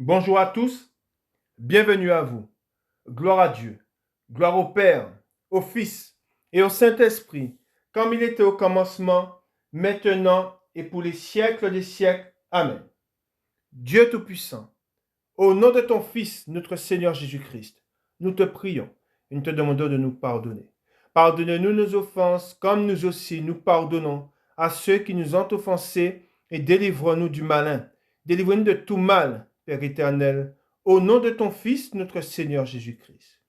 Bonjour à tous, bienvenue à vous. Gloire à Dieu, gloire au Père, au Fils et au Saint-Esprit, comme il était au commencement, maintenant et pour les siècles des siècles. Amen. Dieu Tout-Puissant, au nom de ton Fils, notre Seigneur Jésus-Christ, nous te prions et nous te demandons de nous pardonner. Pardonne-nous nos offenses, comme nous aussi nous pardonnons à ceux qui nous ont offensés, et délivre-nous du malin. Délivre-nous de tout mal, Père éternel, au nom de ton Fils, notre Seigneur Jésus-Christ.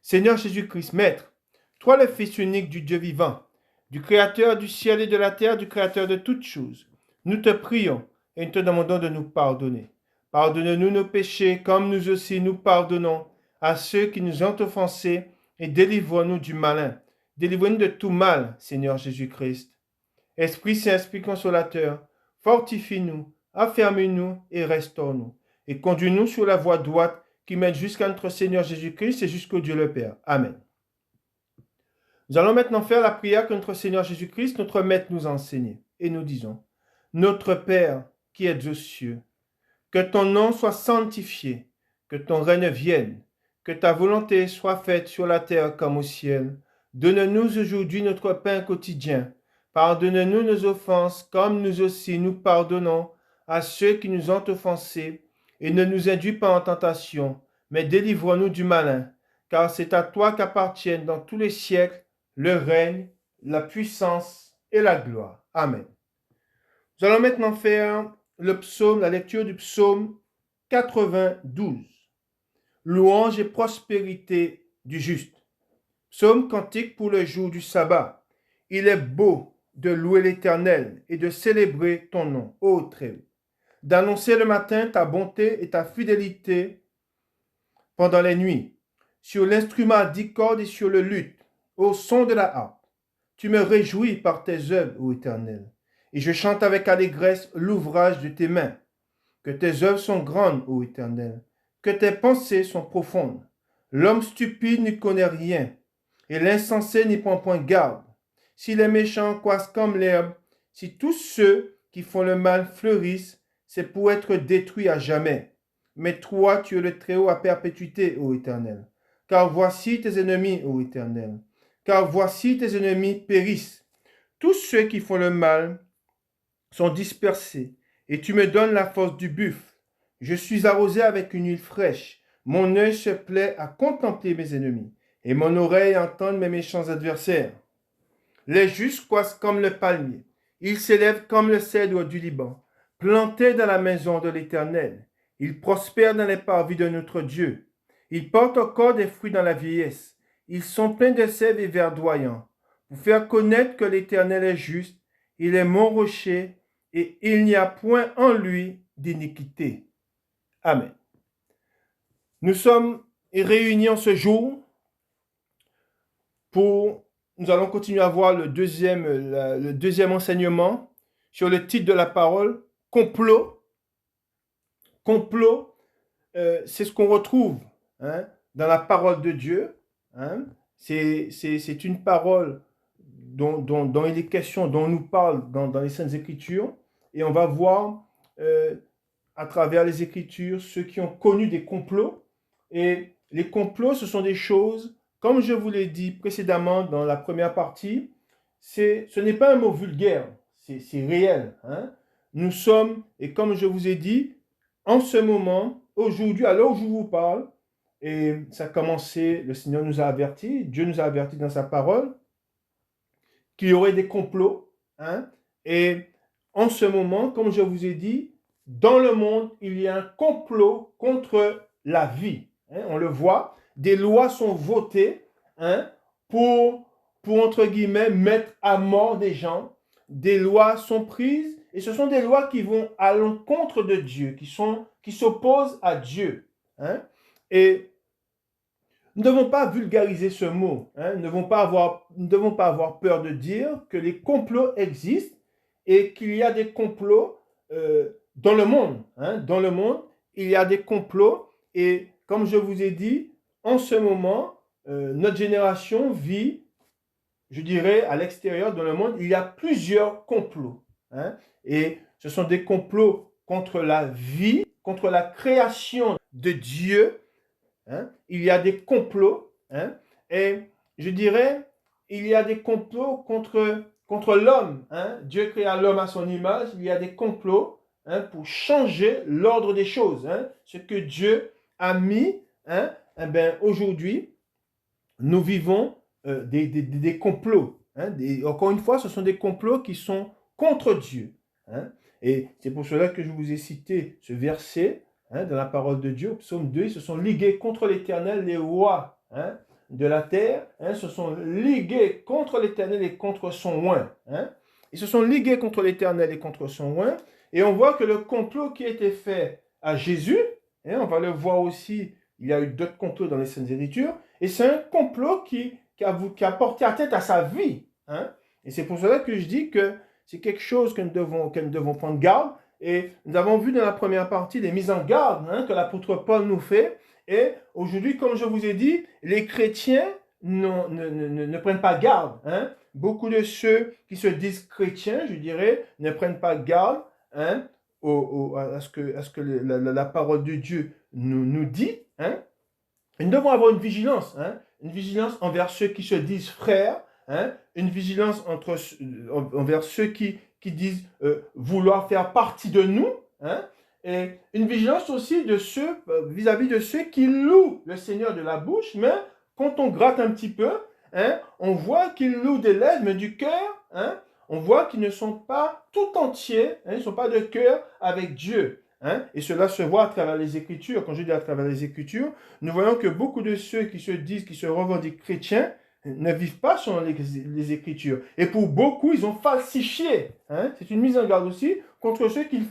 Seigneur Jésus-Christ, Maître, toi le Fils unique du Dieu vivant, du Créateur du ciel et de la terre, du Créateur de toutes choses, nous te prions et nous te demandons de nous pardonner. Pardonne-nous nos péchés, comme nous aussi nous pardonnons à ceux qui nous ont offensés, et délivre-nous du malin. Délivre-nous de tout mal, Seigneur Jésus-Christ. Esprit Saint, Esprit Consolateur, fortifie-nous, affermis-nous et restaure-nous, et conduis-nous sur la voie droite qui mène jusqu'à notre Seigneur Jésus-Christ et jusqu'au Dieu le Père. Amen. Nous allons maintenant faire la prière que notre Seigneur Jésus-Christ, notre Maître, nous a enseignée. Et nous disons, Notre Père qui es aux cieux, que ton nom soit sanctifié, que ton règne vienne, que ta volonté soit faite sur la terre comme au ciel. Donne-nous aujourd'hui notre pain quotidien. Pardonne-nous nos offenses, comme nous aussi nous pardonnons à ceux qui nous ont offensés. Et ne nous induis pas en tentation, mais délivre-nous du malin. Car c'est à toi qu'appartiennent dans tous les siècles le règne, la puissance et la gloire. Amen. Nous allons maintenant faire la lecture du psaume 92. Louange et prospérité du juste. Psaume cantique pour le jour du sabbat. Il est beau de louer l'Éternel et de célébrer ton nom, ô Très-Haut. D'annoncer le matin ta bonté et ta fidélité pendant les nuits, sur l'instrument à 10 cordes et sur le luth, au son de la harpe. Tu me réjouis par tes œuvres, ô Éternel, et je chante avec allégresse l'ouvrage de tes mains. Que tes œuvres sont grandes, ô Éternel, que tes pensées sont profondes. L'homme stupide ne connaît rien, et l'insensé n'y prend point garde. Si les méchants croissent comme l'herbe, si tous ceux qui font le mal fleurissent, c'est pour être détruits à jamais. Mais toi, tu es le Très-Haut à perpétuité, ô Éternel. Car voici tes ennemis, ô Éternel. Car voici tes ennemis périssent. Tous ceux qui font le mal sont dispersés, et tu me donnes la force du buffle. Je suis arrosé avec une huile fraîche. Mon œil se plaît à contempler mes ennemis, et mon oreille à entendre mes méchants adversaires. Les justes croissent comme le palmier. Ils s'élèvent comme le cèdre du Liban, plantés dans la maison de l'Éternel. Ils prospèrent dans les parvis de notre Dieu. Ils portent encore des fruits dans la vieillesse. Ils sont pleins de sève et verdoyants, pour faire connaître que l'Éternel est juste. Il est mon rocher, et il n'y a point en lui d'iniquité. Amen. Nous sommes réunis en ce jour nous allons continuer à voir le deuxième enseignement sur le titre de la parole, complot. Complot, c'est ce qu'on retrouve dans la parole de Dieu. C'est une parole dont il est question, dont on nous parle dans les Saintes Écritures. Et on va voir à travers les Écritures ceux qui ont connu des complots. Et les complots, ce sont des choses, comme je vous l'ai dit précédemment dans la première partie, ce n'est pas un mot vulgaire, c'est réel. Nous sommes, et comme je vous ai dit, en ce moment, aujourd'hui, à l'heure où je vous parle, et ça a commencé, le Seigneur nous a avertis, Dieu nous a avertis dans sa parole, qu'il y aurait des complots. Et en ce moment, comme je vous ai dit, dans le monde, il y a un complot contre la vie. On le voit, des lois sont votées pour, entre guillemets, mettre à mort des gens. Des lois sont prises, et ce sont des lois qui vont à l'encontre de Dieu, qui s'opposent à Dieu. Et nous ne devons pas vulgariser ce mot. Nous ne devons pas avoir peur de dire que les complots existent et qu'il y a des complots dans le monde. Dans le monde, il y a des complots et comme je vous ai dit, en ce moment, notre génération vit, je dirais, à l'extérieur, dans le monde, il y a plusieurs complots. Et ce sont des complots contre la vie, contre la création de Dieu, hein, il y a des complots, hein, et je dirais, il y a des complots contre l'homme. Hein. Dieu créa l'homme à son image, il y a des complots, hein, pour changer l'ordre des choses. Hein. Ce que Dieu a mis, hein, eh ben, aujourd'hui, nous vivons des complots. Hein, encore une fois, ce sont des complots qui sont contre Dieu. Hein. Et c'est pour cela que je vous ai cité ce verset, hein, dans la parole de Dieu, au psaume 2, ils se sont ligués contre l'Éternel, les rois, hein, de la terre, hein, se sont ligués contre l'Éternel et contre son oint. Hein. Ils se sont ligués contre l'Éternel et contre son oint. Et on voit que le complot qui a été fait à Jésus, hein, on va le voir aussi, il y a eu d'autres complots dans les Saintes Écritures, et c'est un complot qui a porté atteinte à sa vie. Hein. Et c'est pour cela que je dis que c'est quelque chose que nous devons prendre garde. Et nous avons vu dans la première partie les mises en garde, hein, que l'apôtre Paul nous fait. Et aujourd'hui, comme je vous ai dit, les chrétiens ne prennent pas garde. Hein. Beaucoup de ceux qui se disent chrétiens, je dirais, ne prennent pas garde, hein, à ce que la parole de Dieu nous dit. Hein. Nous devons avoir une vigilance envers ceux qui se disent frères, hein, une vigilance envers ceux qui disent vouloir faire partie de nous, hein, et une vigilance aussi de ceux vis-à-vis de ceux qui louent le Seigneur de la bouche, mais quand on gratte un petit peu, hein, on voit qu'ils louent des lèvres, mais du cœur, hein, on voit qu'ils ne sont pas tout entiers, hein, ils ne sont pas de cœur avec Dieu. Hein? Et cela se voit à travers les Écritures. Quand je dis à travers les Écritures, nous voyons que beaucoup de ceux qui se disent, qui se revendiquent chrétiens, ne vivent pas selon les Écritures. Et pour beaucoup, ils ont falsifié. Hein? C'est une mise en garde aussi contre ceux qui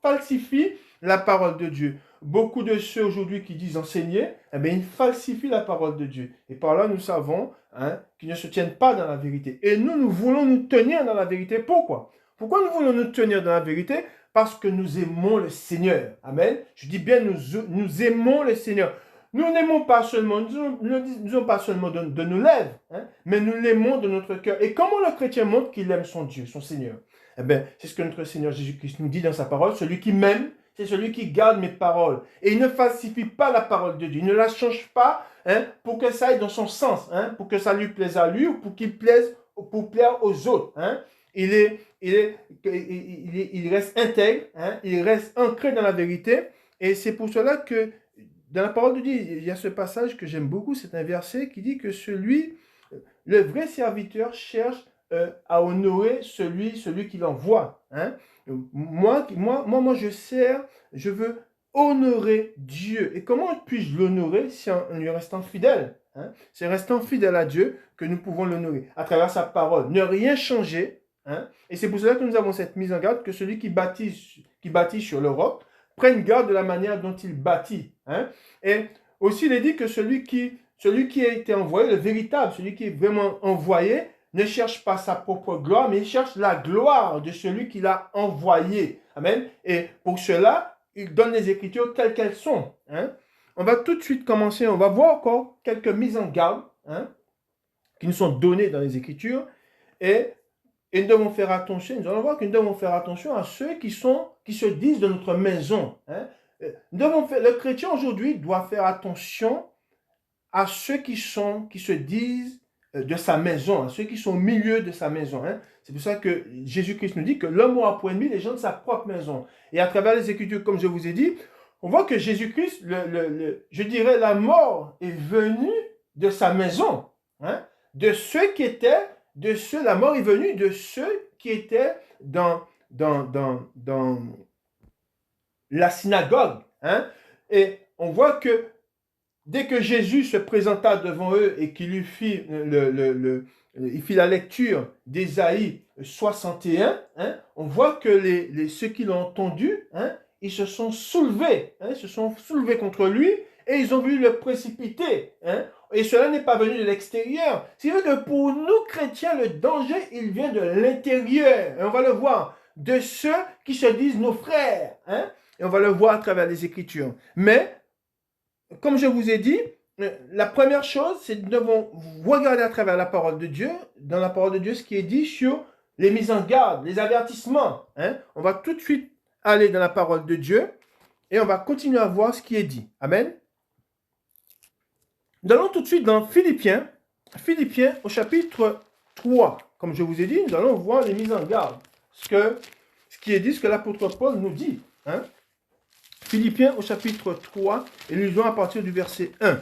falsifient la parole de Dieu. Beaucoup de ceux aujourd'hui qui disent enseigner, eh bien, ils falsifient la parole de Dieu. Et par là, nous savons, hein, qu'ils ne se tiennent pas dans la vérité. Et nous voulons nous tenir dans la vérité. Pourquoi? Pourquoi nous voulons nous tenir dans la vérité? Parce que nous aimons le Seigneur. Amen. Je dis bien, nous aimons le Seigneur. Nous n'aimons pas seulement, nous pas seulement de nos lèvres, hein, mais nous l'aimons de notre cœur. Et comment le chrétien montre qu'il aime son Dieu, son Seigneur? Eh bien, c'est ce que notre Seigneur Jésus-Christ nous dit dans sa parole. Celui qui m'aime, c'est celui qui garde mes paroles. Et il ne falsifie pas la parole de Dieu. Il ne la change pas, hein, pour que ça aille dans son sens, hein, pour que ça lui plaise à lui ou pour qu'il plaise, pour plaire aux autres. Hein. Il reste intègre, hein, il reste ancré dans la vérité. Et c'est pour cela que dans la parole de Dieu, il y a ce passage que j'aime beaucoup, c'est un verset qui dit que le vrai serviteur cherche à honorer celui qui l'envoie. Hein. Moi, je veux honorer Dieu. Et comment puis-je l'honorer si en lui restant fidèle? Hein. C'est restant fidèle à Dieu que nous pouvons l'honorer à travers sa parole. Ne rien changer. Hein? Et c'est pour cela que nous avons cette mise en garde que celui qui bâtit sur le roc prenne garde de la manière dont il bâtit. Hein? Et aussi, il est dit que celui qui a été envoyé, le véritable, celui qui est vraiment envoyé, ne cherche pas sa propre gloire, mais il cherche la gloire de celui qui l'a envoyé. Amen. Et pour cela, il donne les Écritures telles qu'elles sont. Hein? On va tout de suite commencer, on va voir encore quelques mises en garde, hein, qui nous sont données dans les Écritures. Et nous devons faire attention, nous allons voir que nous devons faire attention à ceux qui se disent de notre maison. Hein. Le chrétien aujourd'hui doit faire attention à ceux qui se disent de sa maison, à ceux qui sont au milieu de sa maison. Hein. C'est pour ça que Jésus-Christ nous dit que l'homme aura pour ennemi les gens de sa propre maison. Et à travers les Écritures, comme je vous ai dit, on voit que Jésus-Christ, je dirais, la mort est venue de sa maison. Hein. De ceux qui étaient... la mort est venue de ceux qui étaient dans la synagogue. Hein? Et on voit que dès que Jésus se présenta devant eux et qu'il lui fit, il fit la lecture d'Ésaïe 61, hein, on voit que ceux qui l'ont entendu, hein, ils se sont soulevés. Hein, ils se sont soulevés contre lui et ils ont voulu le précipiter. Hein. Et cela n'est pas venu de l'extérieur. C'est vrai que pour nous chrétiens, le danger, il vient de l'intérieur. Et on va le voir. De ceux qui se disent nos frères. Hein? Et on va le voir à travers les Écritures. Mais, comme je vous ai dit, la première chose, c'est que nous devons regarder à travers la parole de Dieu, dans la parole de Dieu, ce qui est dit sur les mises en garde, les avertissements. Hein? On va tout de suite aller dans la parole de Dieu. et on va continuer à voir ce qui est dit. Amen. Nous allons tout de suite dans Philippiens au chapitre 3. Comme je vous ai dit, nous allons voir les mises en garde. Ce qui est dit, ce que l'apôtre Paul nous dit. Hein? Philippiens au chapitre 3, et nous lisons à partir du verset 1.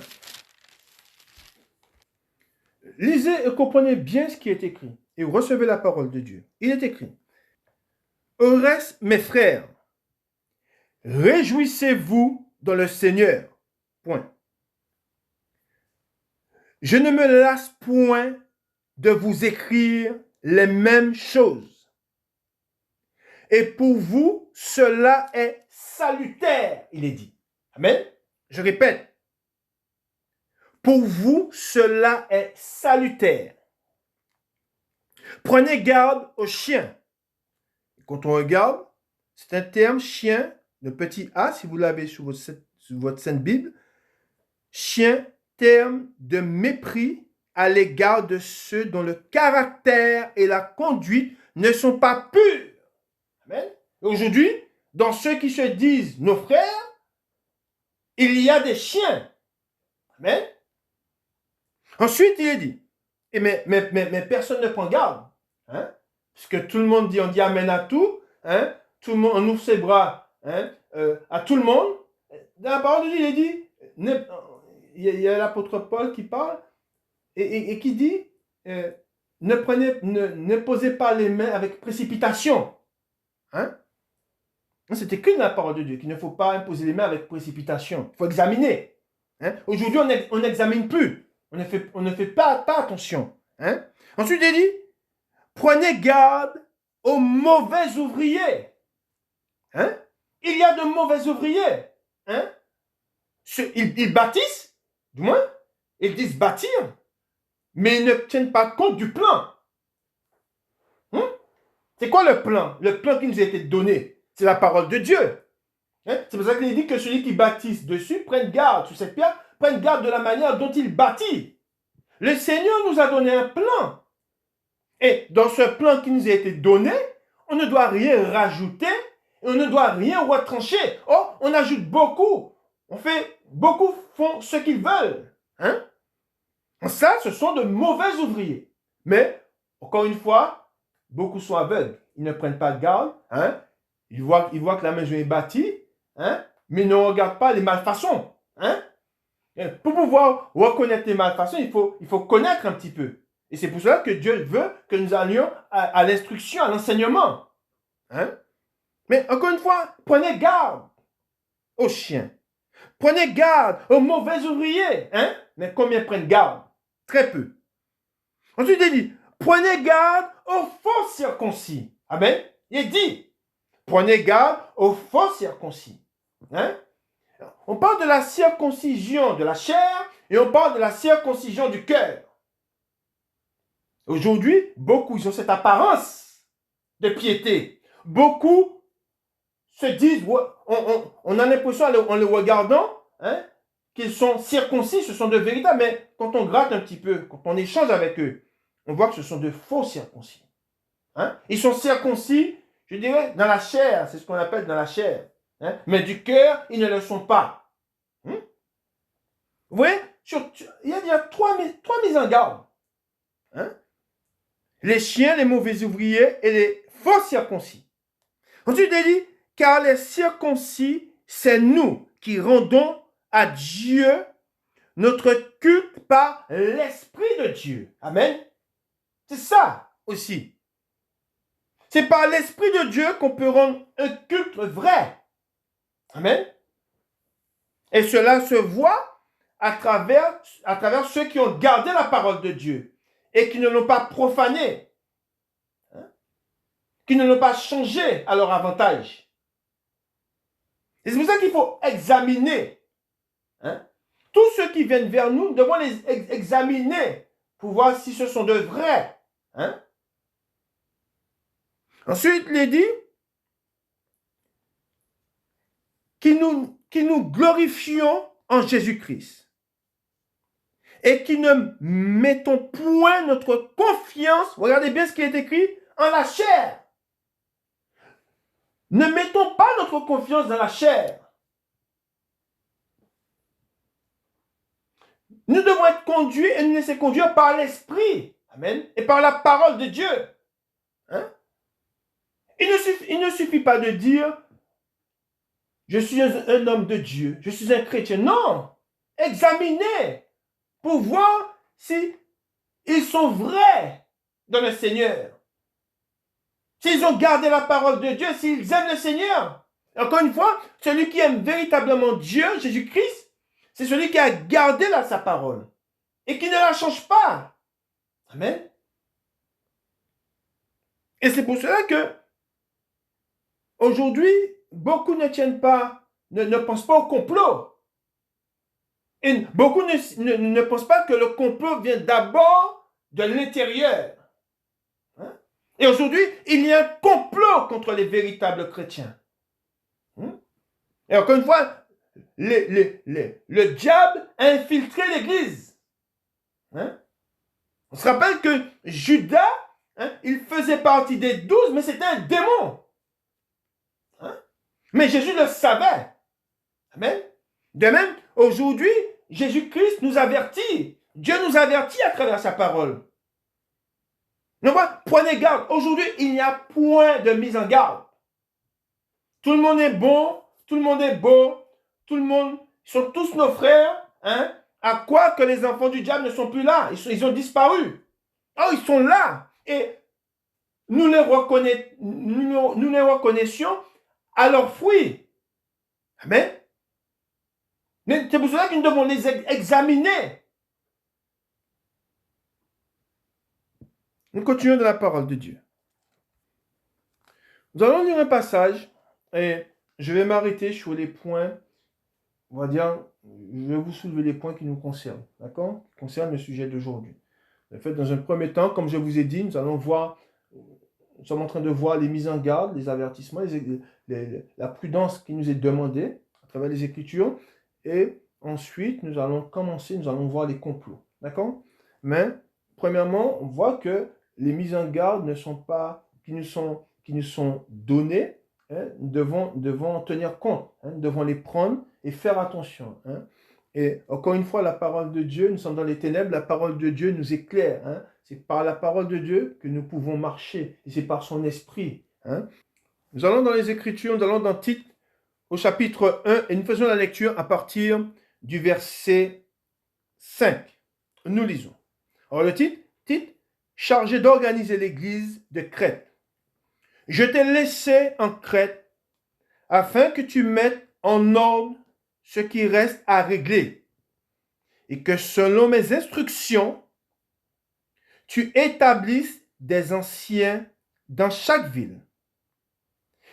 Lisez et comprenez bien ce qui est écrit, et recevez la parole de Dieu. Il est écrit: Au reste, mes frères, réjouissez-vous dans le Seigneur. Point. Je ne me lasse point de vous écrire les mêmes choses. Et pour vous, cela est salutaire, il est dit. Amen. Je répète. Pour vous, cela est salutaire. Prenez garde aux chiens. Quand on regarde, c'est un terme chien, le petit A, si vous l'avez sur votre Sainte Bible. Chien, terme de mépris à l'égard de ceux dont le caractère et la conduite ne sont pas purs. Amen. Aujourd'hui, dans ceux qui se disent nos frères, il y a des chiens. Amen. Ensuite, il est dit, mais personne ne prend garde. Hein? Parce que tout le monde dit, on dit amen à tout. Hein? Tout le monde, on ouvre ses bras à tout le monde. Dans la parole de Dieu, il est dit, il y a l'apôtre Paul qui parle et qui dit, ne posez pas les mains avec précipitation. Hein? C'est écrit dans la parole de Dieu qu'il ne faut pas imposer les mains avec précipitation. Il faut examiner. Hein? Aujourd'hui, on n'examine plus. On ne fait pas attention. Hein? Ensuite, il dit, prenez garde aux mauvais ouvriers. Hein? Il y a de mauvais ouvriers. Hein? Ils bâtissent, du moins, ils disent bâtir, mais ils ne tiennent pas compte du plan. Hein? C'est quoi le plan? Le plan qui nous a été donné, c'est la parole de Dieu. Hein? C'est pour ça qu'il dit que celui qui bâtisse dessus prenne garde sur cette pierre, prenne garde de la manière dont il bâtit. Le Seigneur nous a donné un plan. Et dans ce plan qui nous a été donné, on ne doit rien rajouter et on ne doit rien retrancher. Oh, on ajoute beaucoup. Beaucoup font ce qu'ils veulent. Hein? Ça, ce sont de mauvais ouvriers. Mais, encore une fois, beaucoup sont aveugles. Ils ne prennent pas de garde. Hein? Ils voient que la maison est bâtie, hein? Mais ils ne regardent pas les malfaçons. Hein? Pour pouvoir reconnaître les malfaçons, il faut connaître un petit peu. Et c'est pour cela que Dieu veut que nous allions à l'instruction, à l'enseignement. Hein? Mais encore une fois, prenez garde aux chiens. Prenez garde aux mauvais ouvriers. Hein? Mais combien prennent garde? Très peu. Ensuite, il dit, prenez garde aux faux circoncis. Amen. Il dit, prenez garde aux faux circoncis. Hein? On parle de la circoncision de la chair et on parle de la circoncision du cœur. Aujourd'hui, beaucoup ils ont cette apparence de piété. Beaucoup se disent, on a l'impression en les regardant, hein, qu'ils sont circoncis, ce sont de véritables, mais quand on gratte un petit peu, quand on échange avec eux, on voit que ce sont de faux circoncis. Hein? Ils sont circoncis, je dirais, dans la chair, c'est ce qu'on appelle dans la chair. Hein? Mais du cœur, ils ne le sont pas. Vous voyez, il y a trois mises en garde. Hein? Les chiens, les mauvais ouvriers et les faux circoncis. Ensuite, il dit, car les circoncis, c'est nous qui rendons à Dieu notre culte par l'Esprit de Dieu. Amen. C'est ça aussi. C'est par l'Esprit de Dieu qu'on peut rendre un culte vrai. Amen. Et cela se voit à travers ceux qui ont gardé la parole de Dieu et qui ne l'ont pas profanée, hein? Qui ne l'ont pas changé à leur avantage. Et c'est pour ça qu'il faut examiner. Hein? Tous ceux qui viennent vers nous, nous devons les examiner pour voir si ce sont de vrais. Hein? Ensuite, il est dit qui nous glorifions en Jésus-Christ et qui ne mettons point notre confiance, regardez bien ce qui est écrit, en la chair. Ne mettons pas notre confiance dans la chair. Nous devons être conduits et nous laisser conduire par l'Esprit. Amen. Et par la parole de Dieu. Hein? Il ne suffit pas de dire, je suis un homme de Dieu, je suis un chrétien. Non. Examinez pour voir si ils sont vrais dans le Seigneur. S'ils ont gardé la parole de Dieu, s'ils aiment le Seigneur. Encore une fois, celui qui aime véritablement Dieu, Jésus-Christ, c'est celui qui a gardé sa parole et qui ne la change pas. Amen. Et c'est pour cela que aujourd'hui, beaucoup ne tiennent pas, ne pensent pas au complot. Et beaucoup ne pensent pas que le complot vient d'abord de l'intérieur. Hein? Et aujourd'hui, il y a un complot contre les véritables chrétiens. Hein? Et encore une fois, le diable a infiltré l'Église. Hein? On se rappelle que Judas, il faisait partie des 12, mais c'était un démon. Hein? Mais Jésus le savait. Amen. De même, aujourd'hui, Jésus-Christ nous avertit. Dieu nous avertit à travers sa parole. Donc, prenez garde. Aujourd'hui, il n'y a point de mise en garde. Tout le monde est bon, tout le monde est beau, tout le monde, ils sont tous nos frères. Hein? À quoi que les enfants du diable ne sont plus là? Ils ont disparu. Oh, ils sont là. Et nous les reconnaissions à leurs fruits. Amen. Mais c'est pour cela que nous devons les examiner. Nous continuons dans la parole de Dieu. Nous allons lire un passage et je vais m'arrêter sur les points, on va dire, je vais vous soulever les points qui nous concernent, d'accord? Qui concernent le sujet d'aujourd'hui. En fait, dans un premier temps, comme je vous ai dit, nous sommes en train de voir les mises en garde, les avertissements, la prudence qui nous est demandée à travers les Écritures. Et ensuite, nous allons voir les complots. D'accord? Mais, premièrement, on voit que les mises en garde qui nous sont données, hein, nous devons en tenir compte. Hein, nous devons les prendre et faire attention. Hein. Et encore une fois, la parole de Dieu, nous sommes dans les ténèbres, la parole de Dieu nous éclaire. Hein. C'est par la parole de Dieu que nous pouvons marcher. Et c'est par son esprit. Hein. Nous allons dans les Écritures, nous allons dans Tite, au chapitre 1, et nous faisons la lecture à partir du verset 5. Nous lisons. Alors le titre, chargé d'organiser l'église de Crète. Je t'ai laissé en Crète afin que tu mettes en ordre ce qui reste à régler et que selon mes instructions, tu établisses des anciens dans chaque ville.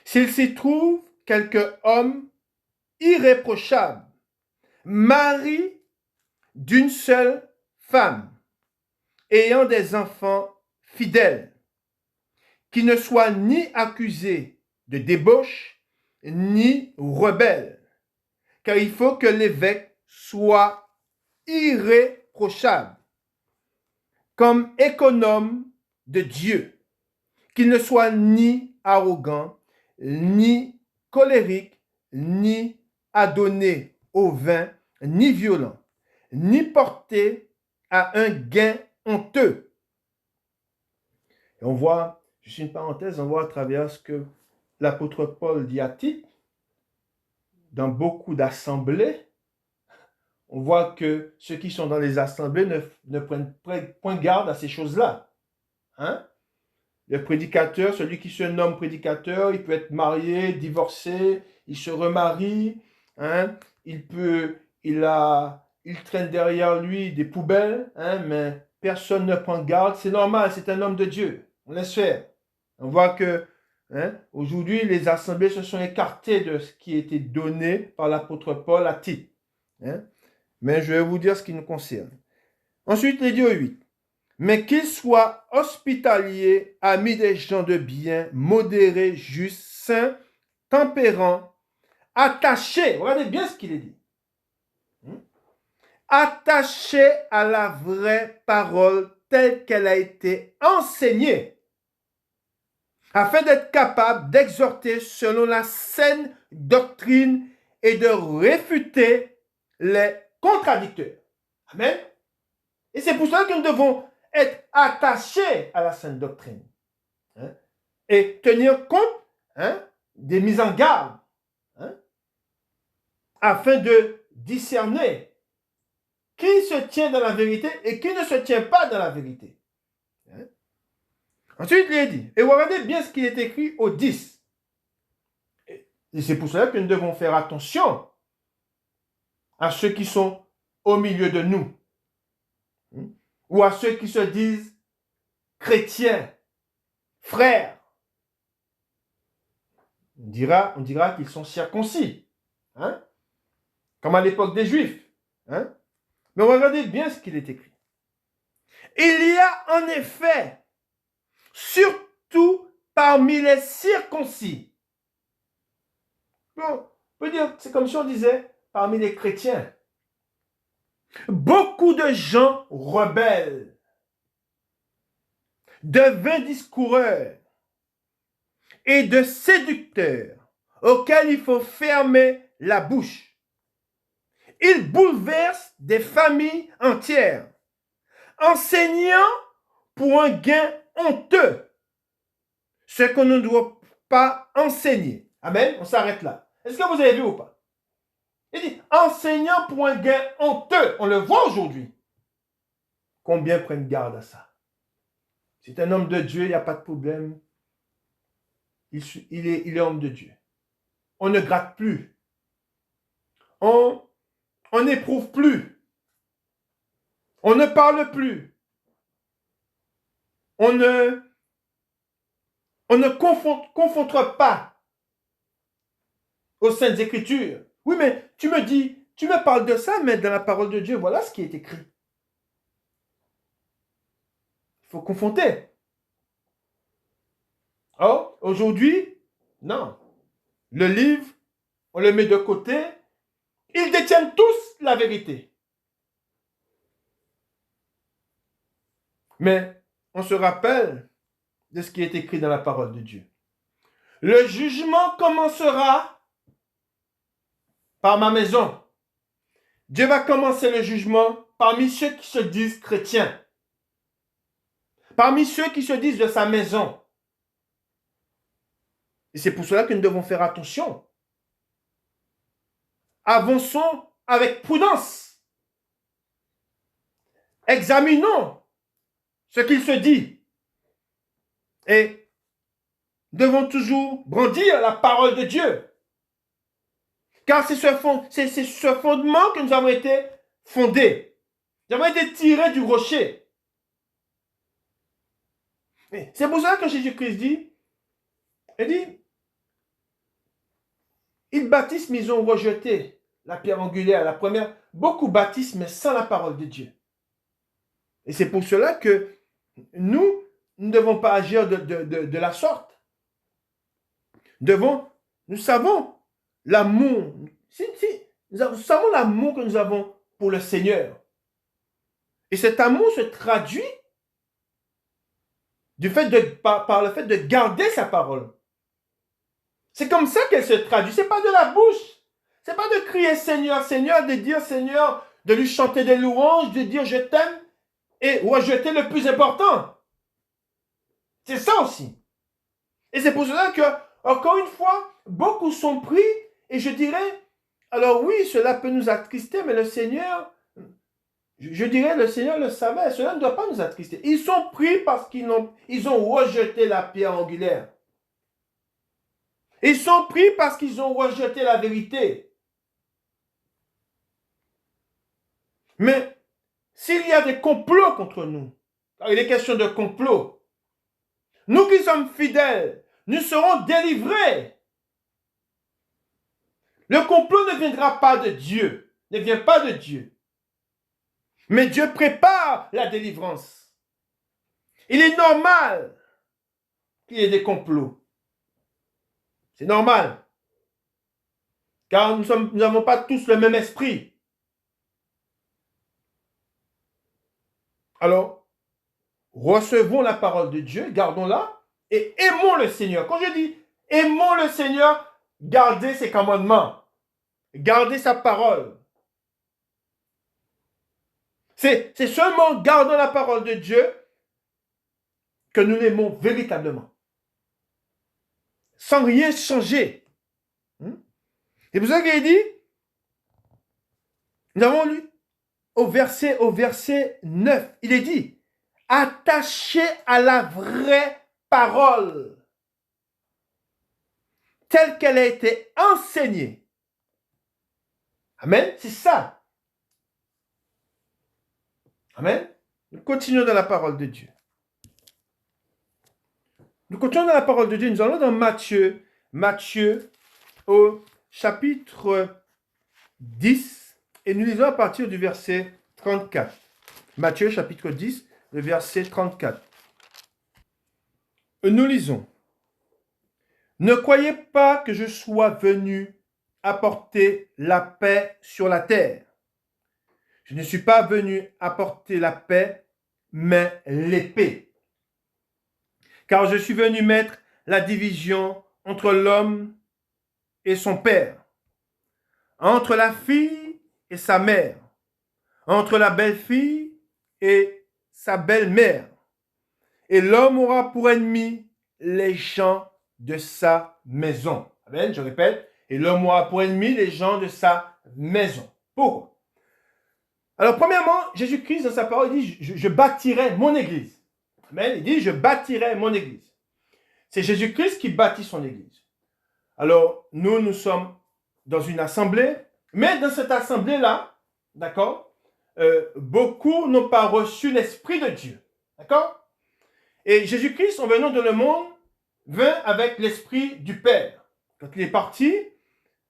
S'il s'y trouve quelque homme irréprochable, mari d'une seule femme, ayant des enfants fidèles, qui ne soit ni accusé de débauche, ni rebelle, car il faut que l'évêque soit irréprochable, comme économe de Dieu, qu'il ne soit ni arrogant, ni colérique, ni adonné au vin, ni violent, ni porté à un gain honteux. Et on voit, juste une parenthèse, on voit à travers ce que l'apôtre Paul dit à Tite, dans beaucoup d'assemblées, on voit que ceux qui sont dans les assemblées ne prennent point garde à ces choses-là. Hein? Le prédicateur, celui qui se nomme prédicateur, il peut être marié, divorcé, il se remarie, hein? Il traîne derrière lui des poubelles, hein? Mais personne ne prend garde. C'est normal, c'est un homme de Dieu. On laisse faire. On voit que aujourd'hui, les assemblées se sont écartées de ce qui était donné par l'apôtre Paul à Tite. Hein? Mais je vais vous dire ce qui nous concerne. Ensuite, il dit au 8. Mais qu'il soit hospitalier, ami des gens de bien, modéré, juste, saint, tempérant, attaché. Regardez bien ce qu'il est dit. Attaché à la vraie parole telle qu'elle a été enseignée, afin d'être capable d'exhorter selon la saine doctrine et de réfuter les contradicteurs. Amen. Et c'est pour cela que nous devons être attachés à la sainte doctrine. Hein, et tenir compte, hein, des mises en garde, hein, afin de discerner qui se tient dans la vérité et qui ne se tient pas dans la vérité. Hein. Ensuite, il est dit, et regardez bien ce qui est écrit au 10. Et c'est pour cela que nous devons faire attention à ceux qui sont au milieu de nous, hein, ou à ceux qui se disent chrétiens, frères. On dira qu'ils sont circoncis, hein, comme à l'époque des Juifs. Hein. Mais regardez bien ce qu'il est écrit. Il y a en effet, surtout parmi les circoncis. Bon, on peut dire, c'est comme si on disait parmi les chrétiens. Beaucoup de gens rebelles, de vains discoureurs et de séducteurs auxquels il faut fermer la bouche. Ils bouleversent des familles entières, enseignant pour un gain honteux ce qu'on ne doit pas enseigner. Amen. On s'arrête là. Est-ce que vous avez vu ou pas? Il dit, enseignant pour un gain honteux. On le voit aujourd'hui. Combien prennent garde à ça? C'est un homme de Dieu, il n'y a pas de problème. Il est homme de Dieu. On ne gratte plus. On n'éprouve plus. On ne parle plus. On ne confronte pas aux Saintes Écritures. Oui, mais tu me parles de ça, mais dans la parole de Dieu, voilà ce qui est écrit. Il faut confronter. Or, aujourd'hui, non. Le livre, on le met de côté. Ils détiennent tous la vérité. Mais on se rappelle de ce qui est écrit dans la parole de Dieu. Le jugement commencera par ma maison. Dieu va commencer le jugement parmi ceux qui se disent chrétiens. Parmi ceux qui se disent de sa maison. Et c'est pour cela que nous devons faire attention. Avançons avec prudence. Examinons ce qu'il se dit. Et devons toujours brandir la parole de Dieu. Car c'est ce fondement que nous avons été fondés. Nous avons été tirés du rocher. C'est pour ça que Jésus-Christ dit, ils baptisent, mais ils ont rejeté la pierre angulaire, la première. Beaucoup baptisent, mais sans la parole de Dieu. Et c'est pour cela que nous ne devons pas agir de la sorte. Nous savons l'amour. Nous savons l'amour que nous avons pour le Seigneur. Et cet amour se traduit par le fait de garder sa parole. C'est comme ça qu'elle se traduit. Ce n'est pas de la bouche. Ce n'est pas de crier Seigneur, Seigneur, de dire Seigneur, de lui chanter des louanges, de dire je t'aime et rejeter le plus important. C'est ça aussi. Et c'est pour cela que, encore une fois, beaucoup sont pris et je dirais, alors oui, cela peut nous attrister, mais le Seigneur, je dirais, le Seigneur le savait, cela ne doit pas nous attrister. Ils sont pris parce qu'ils ont rejeté la pierre angulaire. Ils sont pris parce qu'ils ont rejeté la vérité. Mais s'il y a des complots contre nous, car il est question de complot, nous qui sommes fidèles, nous serons délivrés. Le complot ne viendra pas de Dieu, ne vient pas de Dieu. Mais Dieu prépare la délivrance. Il est normal qu'il y ait des complots. C'est normal. Car nous n'avons pas tous le même esprit. Alors, recevons la parole de Dieu, gardons-la et aimons le Seigneur. Quand je dis aimons le Seigneur, gardez ses commandements, gardez sa parole. C'est seulement en gardant la parole de Dieu que nous l'aimons véritablement. Sans rien changer. C'est pour ça qu'il dit, nous avons lu au verset 9, il est dit, attachez à la vraie parole, telle qu'elle a été enseignée. Amen, c'est ça. Amen. Nous continuons dans la parole de Dieu. Nous continuons dans la parole de Dieu. Nous allons dans Matthieu au chapitre 10 et nous lisons à partir du verset 34. Matthieu chapitre 10, le verset 34. Nous lisons. Ne croyez pas que je sois venu apporter la paix sur la terre. Je ne suis pas venu apporter la paix, mais l'épée. Car je suis venu mettre la division entre l'homme et son père, entre la fille et sa mère, entre la belle-fille et sa belle-mère. Et l'homme aura pour ennemi les gens de sa maison. Amen, je répète. Et l'homme aura pour ennemi les gens de sa maison. Pourquoi? Alors, premièrement, Jésus-Christ, dans sa parole, il dit, je bâtirai mon église. Amen, il dit, je bâtirai mon église. C'est Jésus-Christ qui bâtit son église. Alors, nous sommes dans une assemblée, mais dans cette assemblée-là, d'accord, beaucoup n'ont pas reçu l'Esprit de Dieu. D'accord? Et Jésus-Christ, en venant dans le monde, vint avec l'Esprit du Père. Quand il est parti,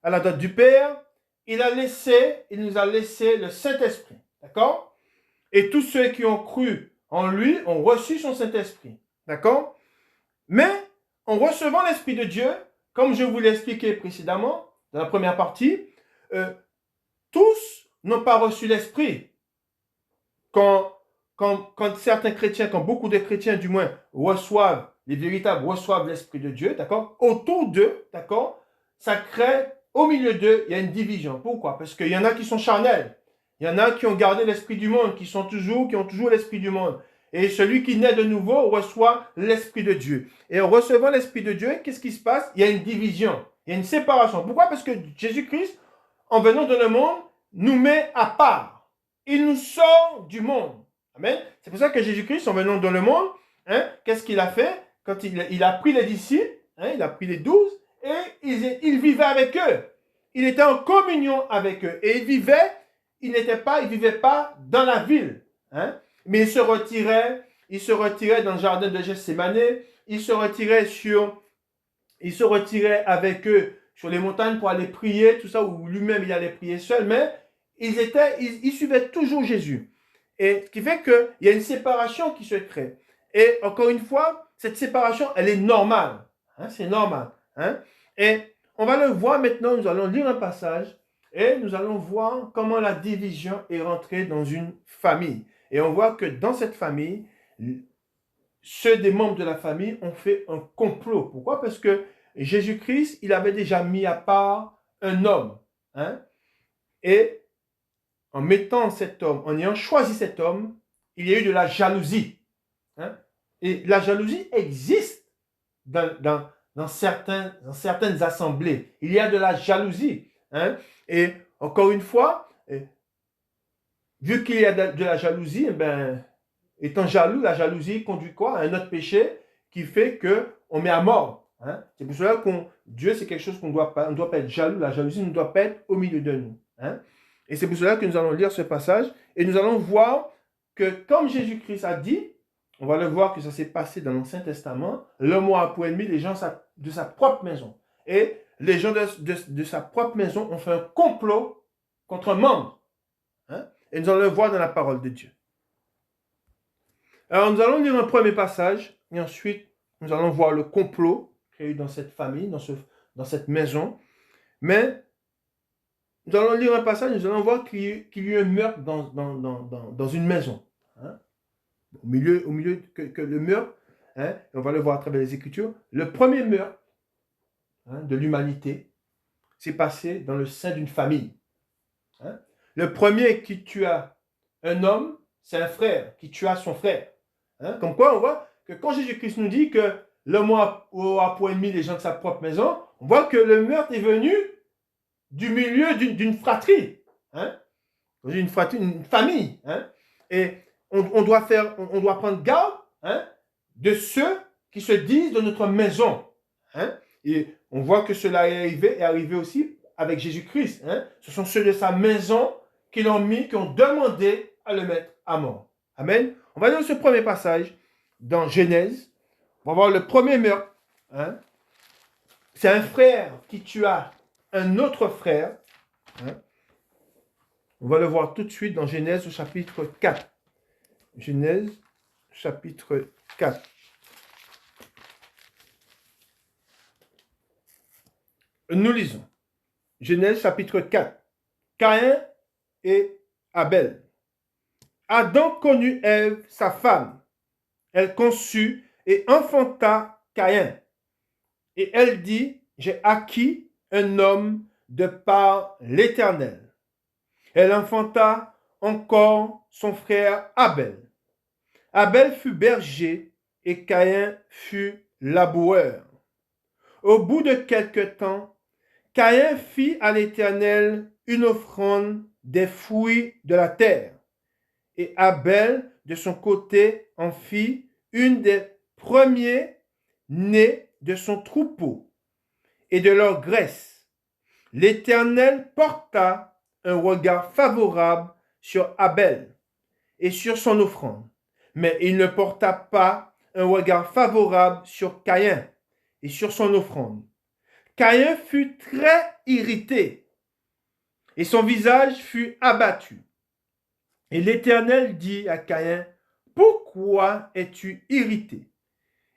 à la date du Père, il nous a laissé le Saint-Esprit. D'accord? Et tous ceux qui ont cru en lui ont reçu son Saint-Esprit. D'accord? Mais, en recevant l'Esprit de Dieu, comme je vous l'ai expliqué précédemment, dans la première partie, tous n'ont pas reçu l'Esprit. Quand certains chrétiens, quand beaucoup de chrétiens du moins, reçoivent, les véritables reçoivent l'Esprit de Dieu, d'accord? Autour d'eux, d'accord? Ça crée, au milieu d'eux, il y a une division. Pourquoi? Parce qu'il y en a qui sont charnels. Il y en a qui ont gardé l'Esprit du monde, qui ont toujours l'Esprit du monde. Et celui qui naît de nouveau reçoit l'Esprit de Dieu. Et en recevant l'Esprit de Dieu, qu'est-ce qui se passe? Il y a une division, il y a une séparation. Pourquoi? Parce que Jésus-Christ, en venant dans le monde, nous met à part. Il nous sort du monde. Amen. C'est pour ça que Jésus-Christ, en venant dans le monde, qu'est-ce qu'il a fait? Quand il a pris les disciples, il a pris les 12, et il vivait avec eux. Il était en communion avec eux. Et il vivait pas dans la ville. Mais il se retirait dans le jardin de Gethsémane, il se avec eux sur les montagnes pour aller prier, tout ça, où lui-même il allait prier seul, mais ils suivaient toujours Jésus. Et ce qui fait qu'il y a une séparation qui se crée. Et encore une fois, cette séparation, elle est normale. C'est normal. Et on va le voir maintenant, nous allons lire un passage et nous allons voir comment la division est rentrée dans une famille. Et on voit que dans cette famille, ceux des membres de la famille ont fait un complot. Pourquoi? Parce que Jésus-Christ, il avait déjà mis à part un homme. Et en mettant cet homme, en ayant choisi cet homme, il y a eu de la jalousie. Et la jalousie existe dans certaines assemblées. Il y a de la jalousie. Et encore une fois, vu qu'il y a de la jalousie, étant jaloux, la jalousie conduit quoi? À un autre péché qui fait qu'on met à mort. C'est pour cela que Dieu, c'est quelque chose qu'on ne doit pas être jaloux. La jalousie ne doit pas être au milieu de nous. Et c'est pour cela que nous allons lire ce passage et nous allons voir que comme Jésus-Christ a dit, on va le voir que ça s'est passé dans l'Ancien Testament, l'homme a pour ennemi les gens de sa propre maison. Et les gens de sa propre maison ont fait un complot contre un membre. Et nous allons le voir dans la parole de Dieu. Alors nous allons lire un premier passage et ensuite nous allons voir le complot qu'il y a eu dans cette famille, dans cette maison. Mais nous allons lire un passage, nous allons voir qu'il y a eu un meurtre dans une maison. Au milieu que le meurtre, on va le voir à travers les Écritures, le premier meurtre de l'humanité s'est passé dans le sein d'une famille. Le premier qui tua un homme, c'est un frère qui tua son frère. Hein? Comme quoi, on voit que quand Jésus-Christ nous dit que l'homme a pour ennemi les gens de sa propre maison, on voit que le meurtre est venu du milieu d'une fratrie. Hein? Une fratrie, une famille. Hein? Et on doit prendre garde, hein, de ceux qui se disent de notre maison. Hein? Et on voit que cela est arrivé aussi avec Jésus-Christ. Hein? Ce sont ceux de sa maison qui l'ont mis, qui ont demandé à le mettre à mort. Amen. On va dans ce premier passage, dans Genèse. On va voir le premier meurtre. Hein? C'est un frère qui tua un autre frère. Hein? On va le voir tout de suite dans Genèse au chapitre 4. Genèse, chapitre 4. Nous lisons. Genèse, chapitre 4. Caïn et Abel. Adam connut Ève, sa femme. Elle conçut et enfanta Caïn. Et elle dit, j'ai acquis un homme de par l'Éternel. Elle enfanta encore son frère Abel. Abel fut berger et Caïn fut laboureur. Au bout de quelque temps, Caïn fit à l'Éternel une offrande des fruits de la terre. Et Abel, de son côté, en fit une des premiers nés de son troupeau et de leur graisse. L'Éternel porta un regard favorable sur Abel et sur son offrande, mais il ne porta pas un regard favorable sur Caïn et sur son offrande. Caïn fut très irrité et son visage fut abattu. Et l'Éternel dit à Caïn, pourquoi es-tu irrité?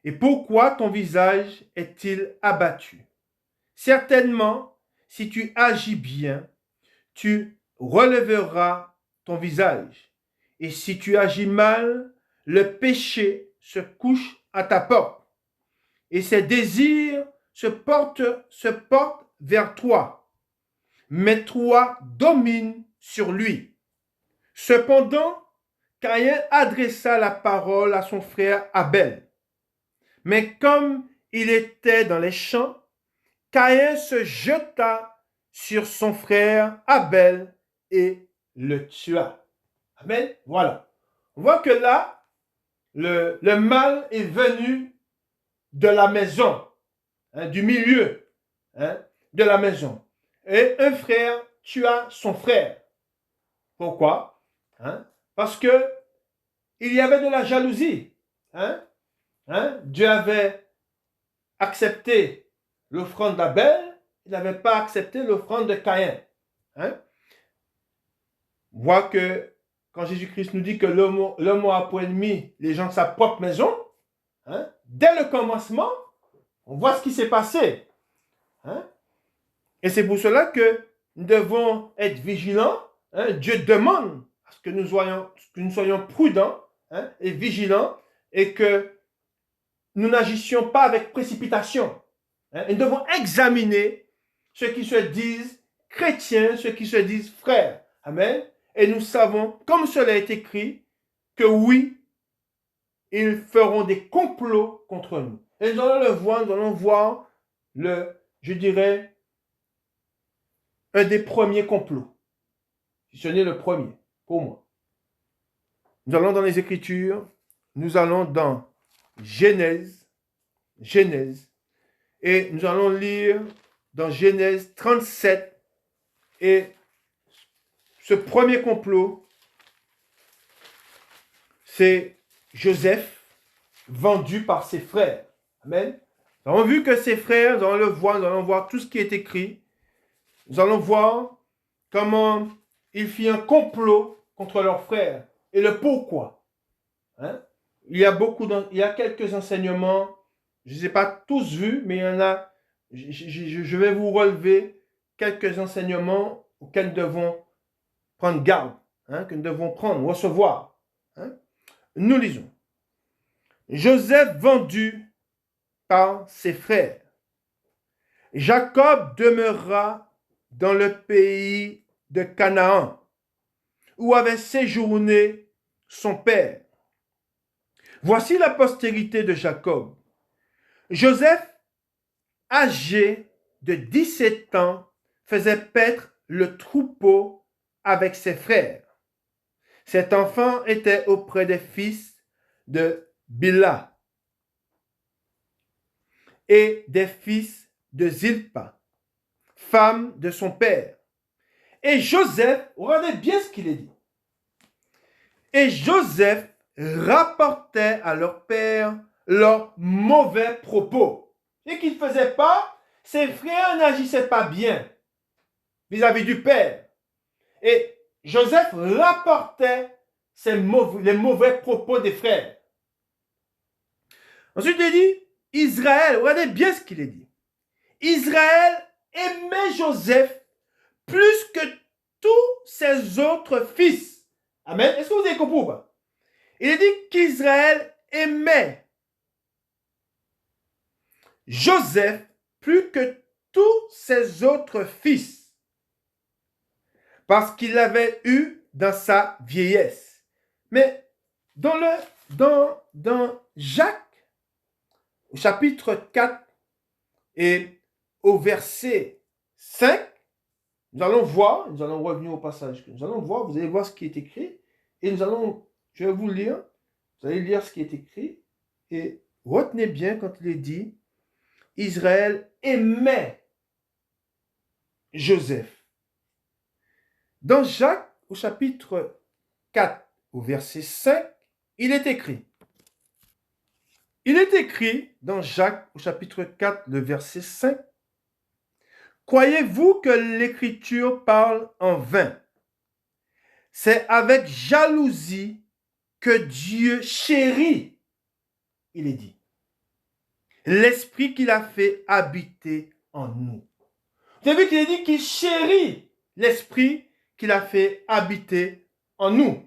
Et pourquoi ton visage est-il abattu? Certainement, si tu agis bien, tu relèveras ton visage. Et si tu agis mal, le péché se couche à ta porte. Et ses désirs se portent vers toi. Mais toi domine sur lui. Cependant, Caïn adressa la parole à son frère Abel. Mais comme il était dans les champs, Caïn se jeta sur son frère Abel et le tua. Amen. Voilà. On voit que là, le mal est venu de la maison, hein, du milieu, hein, de la maison. Et un frère tua son frère. Pourquoi? Hein? Parce que il y avait de la jalousie. Hein? Hein? Dieu avait accepté l'offrande d'Abel, il n'avait pas accepté l'offrande de Caïn. Hein? On voit que quand Jésus-Christ nous dit que l'homme a pour ennemi les gens de sa propre maison, hein? Dès le commencement, on voit ce qui s'est passé. Hein? Et c'est pour cela que nous devons être vigilants. Hein? Dieu demande à ce que nous soyons prudents, hein, et vigilants et que nous n'agissions pas avec précipitation. Hein? Et nous devons examiner ceux qui se disent chrétiens, ceux qui se disent frères. Amen. Et nous savons, comme cela est écrit, que oui, ils feront des complots contre nous. Et nous allons le voir, nous allons voir je dirais, un des premiers complots. Si ce n'est le premier, pour moi. Nous allons dans les Écritures, nous allons dans Genèse, et nous allons lire dans Genèse 37, et ce premier complot, c'est Joseph vendu par ses frères. Amen. Nous avons vu que ses frères, nous allons le voir, nous allons voir tout ce qui est écrit. Nous allons voir comment il fit un complot contre leurs frères et le pourquoi. Hein? Il y a quelques enseignements, je ne les ai pas tous vus, mais il y en a, je vais vous relever quelques enseignements auxquels nous devons prendre garde, hein, que nous devons recevoir. Hein? Nous lisons. Joseph vendu par ses frères. Jacob demeura dans le pays de Canaan, où avait séjourné son père. Voici la postérité de Jacob. Joseph, âgé de 17 ans, faisait paître le troupeau avec ses frères. Cet enfant était auprès des fils de Bila et des fils de Zilpa, femme de son père. Et Joseph, regardez bien ce qu'il est dit. Et Joseph rapportait à leur père leurs mauvais propos. Et qu'il ne faisait pas, ses frères n'agissaient pas bien vis-à-vis du père. Et Joseph rapportait les mauvais propos des frères. Ensuite, il dit, Israël, regardez bien ce qu'il est dit. Israël aimait Joseph plus que tous ses autres fils. Amen. Est-ce que vous avez compris ou pas? Il est dit qu'Israël aimait Joseph plus que tous ses autres fils parce qu'il l'avait eu dans sa vieillesse. Mais dans Jacques, au chapitre 4 et au verset 5, nous allons revenir au passage, nous allons voir, vous allez voir ce qui est écrit, et je vais vous lire, vous allez lire ce qui est écrit, et retenez bien quand il est dit, Israël aimait Joseph. Dans Jacques, au chapitre 4, au verset 5, il est écrit, dans Jacques, au chapitre 4, le verset 5, croyez-vous que l'Écriture parle en vain? C'est avec jalousie que Dieu chérit, il est dit, l'esprit qu'il a fait habiter en nous. Vous avez vu qu'il est dit qu'il chérit l'esprit qu'il a fait habiter en nous.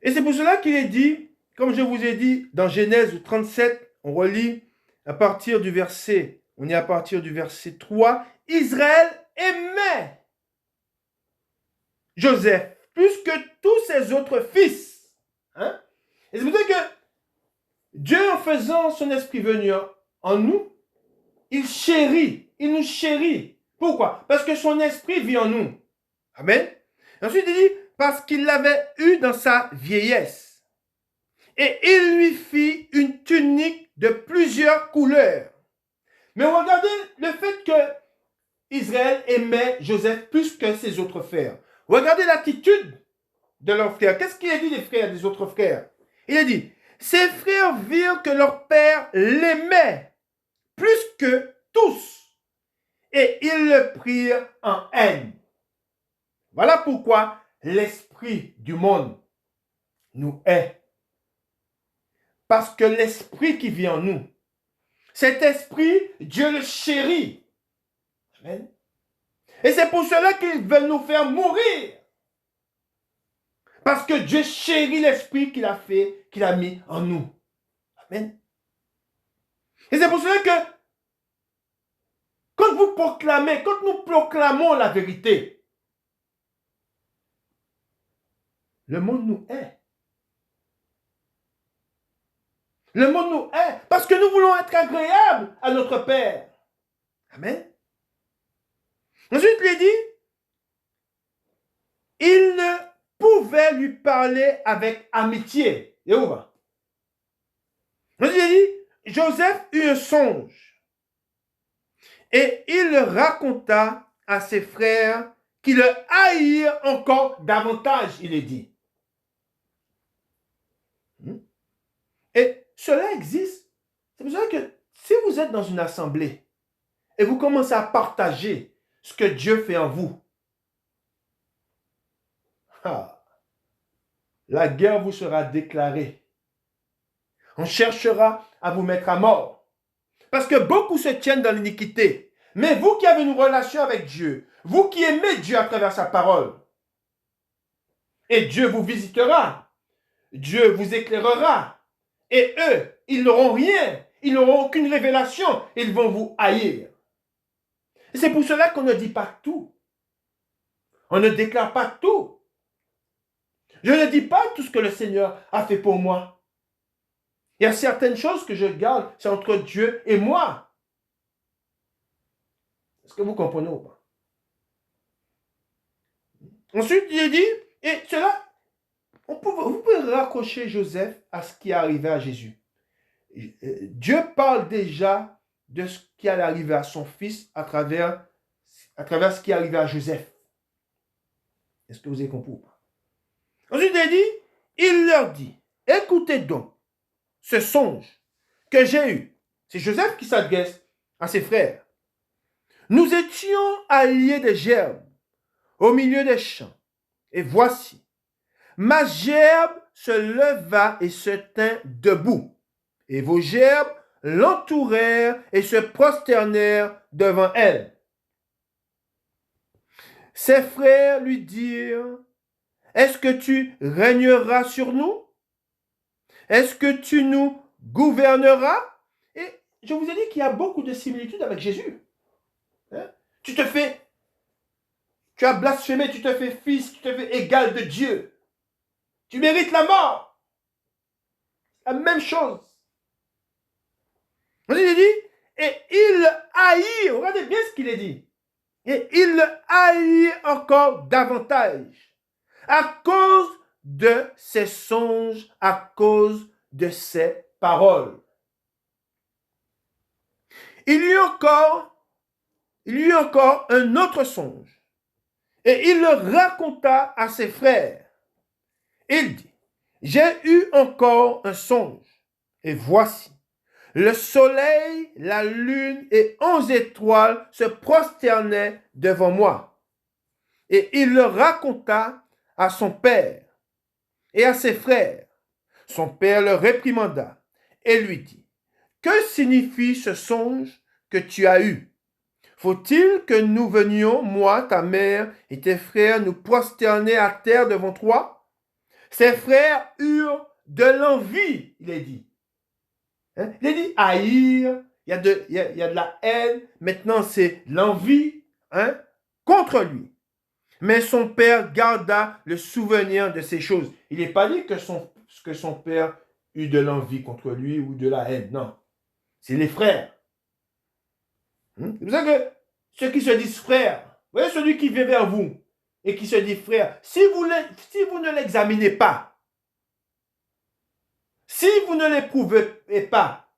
Et c'est pour cela qu'il est dit, comme je vous ai dit, dans Genèse 37, on relit à partir du verset, on est à partir du verset 3, Israël aimait Joseph plus que tous ses autres fils. Hein? Et c'est pour ça que Dieu, en faisant son esprit venir en nous, il nous chérit. Pourquoi? Parce que son esprit vit en nous. Amen. Ensuite, il dit, parce qu'il l'avait eu dans sa vieillesse. Et il lui fit une tunique de plusieurs couleurs. Mais regardez le fait que Israël aimait Joseph plus que ses autres frères. Regardez l'attitude de leurs frères. Qu'est-ce qu'il a dit des frères, des autres frères? Il a dit, ses frères virent que leur père l'aimait plus que tous. Et ils le prirent en haine. Voilà pourquoi l'esprit du monde nous hait. Parce que l'esprit qui vit en nous, cet esprit, Dieu le chérit. Amen. Et c'est pour cela qu'ils veulent nous faire mourir. Parce que Dieu chérit l'esprit qu'il a mis en nous. Amen. Et c'est pour cela que quand nous proclamons la vérité, le monde nous hait. Le monde nous hait parce que nous voulons être agréables à notre Père. Amen. Ensuite, il dit, il ne pouvait lui parler avec amitié. Et où va? Ensuite, il dit, Joseph eut un songe. Et il le raconta à ses frères qui le haïrent encore davantage, il est dit. Et cela existe. C'est pour ça que si vous êtes dans une assemblée et vous commencez à partager ce que Dieu fait en vous, la guerre vous sera déclarée. On cherchera à vous mettre à mort. Parce que beaucoup se tiennent dans l'iniquité. Mais vous qui avez une relation avec Dieu, vous qui aimez Dieu à travers sa parole, et Dieu vous visitera, Dieu vous éclairera, et eux, ils n'auront rien, ils n'auront aucune révélation, ils vont vous haïr. Et c'est pour cela qu'on ne dit pas tout. On ne déclare pas tout. Je ne dis pas tout ce que le Seigneur a fait pour moi. Il y a certaines choses que je garde, c'est entre Dieu et moi. Est-ce que vous comprenez ou pas? Ensuite, il dit, et cela, vous pouvez raccrocher Joseph à ce qui est arrivé à Jésus. Dieu parle déjà de ce qui allait arriver à son fils à travers ce qui est arrivé à Joseph. Est-ce que vous avez compris ou pas? Ensuite, il leur dit, écoutez donc ce songe que j'ai eu. C'est Joseph qui s'adresse à ses frères. Nous étions alliés des gerbes au milieu des champs. Et voici, ma gerbe se leva et se tint debout. Et vos gerbes l'entourèrent et se prosternèrent devant elle. Ses frères lui dirent, est-ce que tu régneras sur nous? Est-ce que tu nous gouverneras? Et je vous ai dit qu'il y a beaucoup de similitudes avec Jésus. Hein? Tu as blasphémé, tu te fais fils, tu te fais égal de Dieu. Tu mérites la mort. La même chose. Il dit, et il haït, regardez bien ce qu'il est dit. Et il haït encore davantage à cause de ses songes, à cause de ses paroles. Il y eut encore un autre songe. Et il le raconta à ses frères. Il dit, j'ai eu encore un songe. Et voici, le soleil, la lune et 11 étoiles se prosternaient devant moi. Et il le raconta à son père et à ses frères. Son père le réprimanda et lui dit, que signifie ce songe que tu as eu? Faut-il que nous venions, moi, ta mère et tes frères, nous prosterner à terre devant toi? Ses frères eurent de l'envie, il est dit. Hein? Il est dit haïr, il y a de la haine, maintenant c'est l'envie contre lui. Mais son père garda le souvenir de ces choses. Il n'est pas dit que son père eut de l'envie contre lui ou de la haine, non. C'est les frères. C'est pour ça que ceux qui se disent frères, vous voyez celui qui vient vers vous et qui se dit frère, si vous ne l'examinez pas, si vous ne l'éprouvez pas,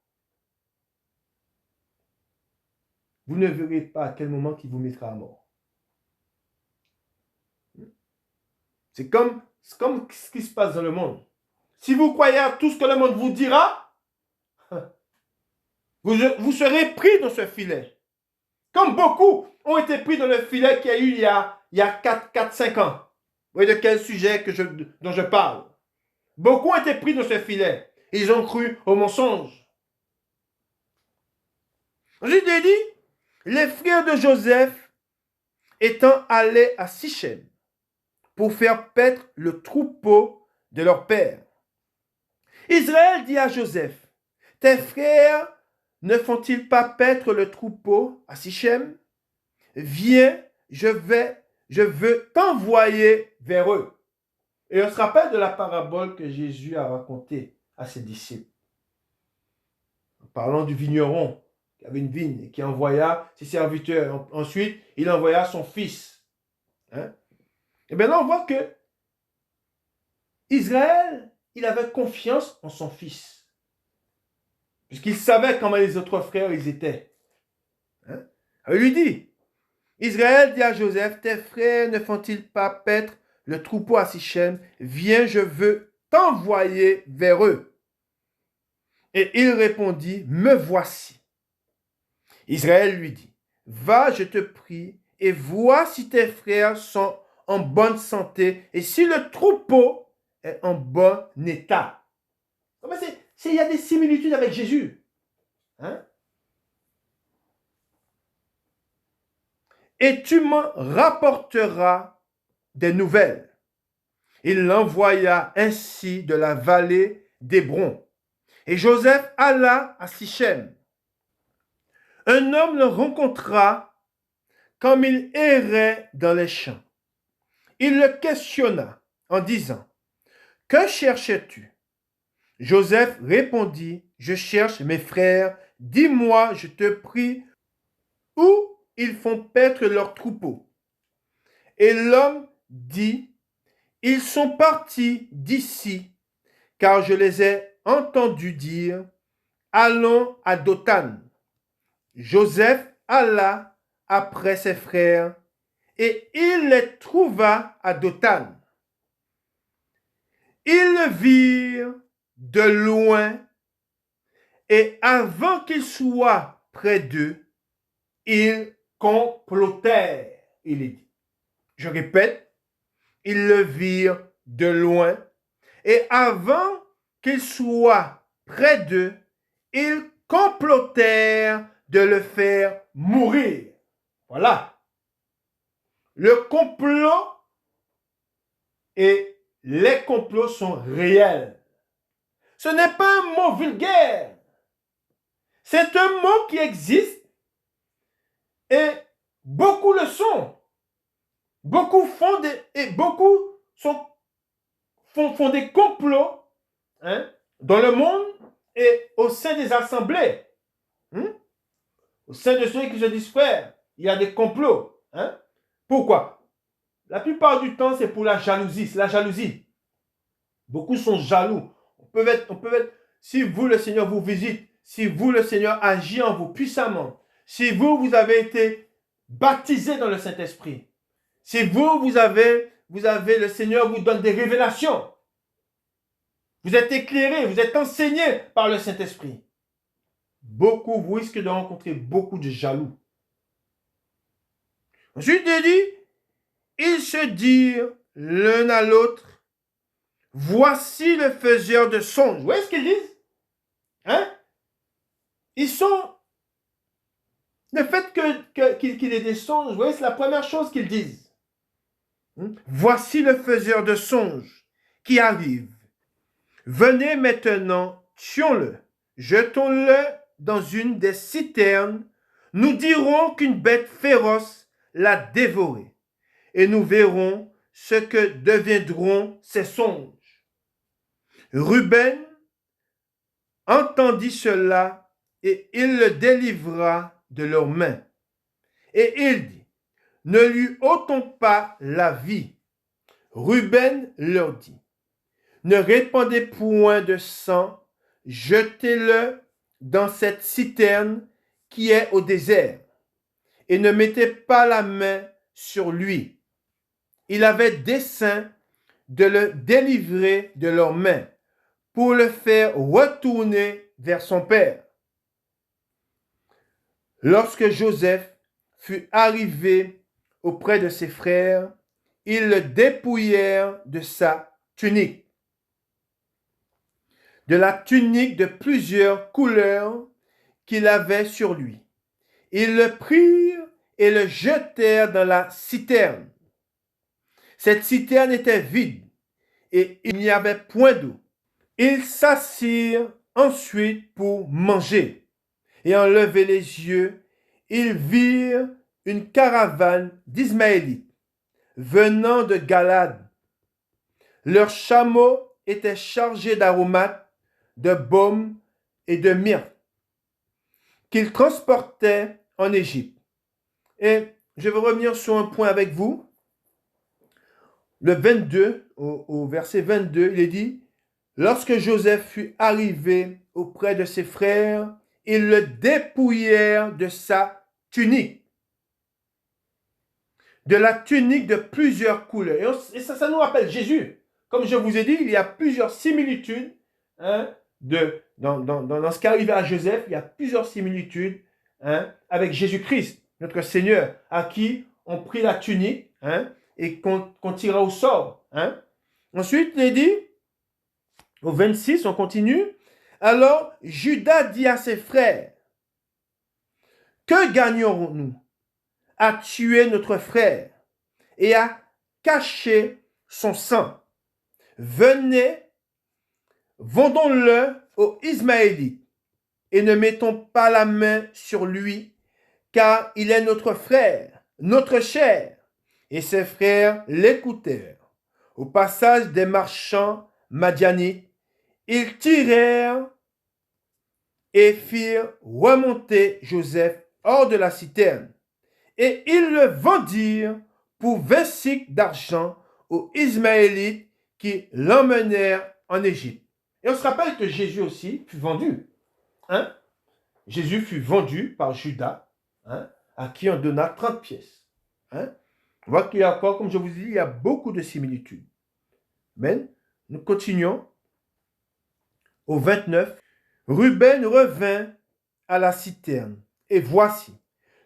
vous ne verrez pas à quel moment il vous mettra à mort. C'est comme ce qui se passe dans le monde. Si vous croyez à tout ce que le monde vous dira, vous serez pris dans ce filet. Comme beaucoup ont été pris dans le filet qu'il y a eu il y a 4-5 ans. Vous voyez de quel sujet dont je parle. Beaucoup ont été pris dans ce filet. Ils ont cru au mensonge. Ensuite, il dit, les frères de Joseph étant allés à Sichem pour faire paître le troupeau de leur père. Israël dit à Joseph, tes frères ne font-ils pas paître le troupeau à Sichem? Viens, je veux t'envoyer vers eux. Et on se rappelle de la parabole que Jésus a racontée à ses disciples. En parlant du vigneron qui avait une vigne et qui envoya ses serviteurs. Ensuite, il envoya son fils. Et bien là, on voit que Israël, il avait confiance en son fils. Puisqu'il savait comment les autres frères ils étaient. Il lui dit, Israël dit à Joseph, tes frères ne font-ils pas paître le troupeau à Sichem? Viens, je veux t'envoyer vers eux. Et il répondit, me voici. Israël lui dit, va, je te prie, et vois si tes frères sont en bonne santé et si le troupeau est en bon état. Il y a des similitudes avec Jésus. Et tu m'en rapporteras des nouvelles. Il l'envoya ainsi de la vallée d'Hébron. Et Joseph alla à Sichem. Un homme le rencontra comme il errait dans les champs. il le questionna en disant, « Que cherches-tu » Joseph répondit, « Je cherche mes frères. Dis-moi, je te prie, où ils font paître leurs troupeaux. » Et l'homme dit, « Ils sont partis d'ici, car je les ai entendus dire, allons à Dothan. » Joseph alla après ses frères, et il les trouva à Dothan. Ils le virent de loin, et avant qu'il soit près d'eux, ils complotèrent. Il est dit. Je répète, ils le virent de loin, et avant qu'il soit près d'eux, ils complotèrent de le faire mourir. Voilà. Le complot et les complots sont réels. Ce n'est pas un mot vulgaire. C'est un mot qui existe et beaucoup le sont. Beaucoup font des complots dans le monde et au sein des assemblées. Au sein de ceux qui se disent frères, il y a des complots. Pourquoi? La plupart du temps, c'est pour la jalousie. C'est la jalousie. Beaucoup sont jaloux. Si vous, le Seigneur, vous visite, si vous, le Seigneur, agit en vous puissamment, si vous avez été baptisé dans le Saint-Esprit, si vous avez, le Seigneur vous donne des révélations, vous êtes éclairé, vous êtes enseigné par le Saint-Esprit, vous risquez de rencontrer beaucoup de jaloux. Ensuite, il dit, ils se dirent l'un à l'autre, voici le faiseur de songes. Vous voyez ce qu'ils disent? Ils sont... Le fait qu'il ait des songes, vous voyez, c'est la première chose qu'ils disent. Voici le faiseur de songes qui arrive. Venez maintenant, tuons-le, jetons-le dans une des citernes. Nous dirons qu'une bête féroce l'a dévoré et nous verrons ce que deviendront ses songes. Ruben entendit cela et il le délivra de leurs mains. Et il dit, ne lui ôtons pas la vie. Ruben leur dit, ne répandez point de sang, jetez-le dans cette citerne qui est au désert, et ne mettez pas la main sur lui. Il avait dessein de le délivrer de leurs mains, pour le faire retourner vers son père. Lorsque Joseph fut arrivé auprès de ses frères, ils le dépouillèrent de sa tunique, de la tunique de plusieurs couleurs qu'il avait sur lui. Ils le prirent et le jetèrent dans la citerne. Cette citerne était vide et il n'y avait point d'eau. Ils s'assirent ensuite pour manger. Et en levant les yeux, ils virent une caravane d'Ismaélites venant de Galade. Leurs chameaux étaient chargés d'aromates, de baume et de myrrhe qu'ils transportaient en Égypte. Et je vais revenir sur un point avec vous. Le 22, au verset 22, il est dit, lorsque Joseph fut arrivé auprès de ses frères, ils le dépouillèrent de sa tunique, de la tunique de plusieurs couleurs. Et ça nous rappelle Jésus. Comme je vous ai dit, il y a plusieurs similitudes dans ce qui arrivait à Joseph. Il y a plusieurs similitudes avec Jésus-Christ, notre Seigneur, à qui on prit la tunique et qu'on tira au sort. Ensuite, il est dit, au 26, on continue. Alors, Judas dit à ses frères, que gagnerons-nous à tuer notre frère et à cacher son sang? Venez, vendons-le aux Ismaélites et ne mettons pas la main sur lui, car il est notre frère, notre chair. et ses frères l'écoutèrent. Au passage des marchands madianites, ils tirèrent et firent remonter Joseph hors de la citerne. Et ils le vendirent pour 20 cycles d'argent aux Ismaélites qui l'emmenèrent en Égypte. Et on se rappelle que Jésus aussi fut vendu. Hein? Jésus fut vendu par Judas, hein, à qui on donna 30 pièces. Hein? On voit qu'il y a encore, comme je vous dis, il y a beaucoup de similitudes. Amen. Nous continuons au 29. Ruben revint à la citerne, et voici,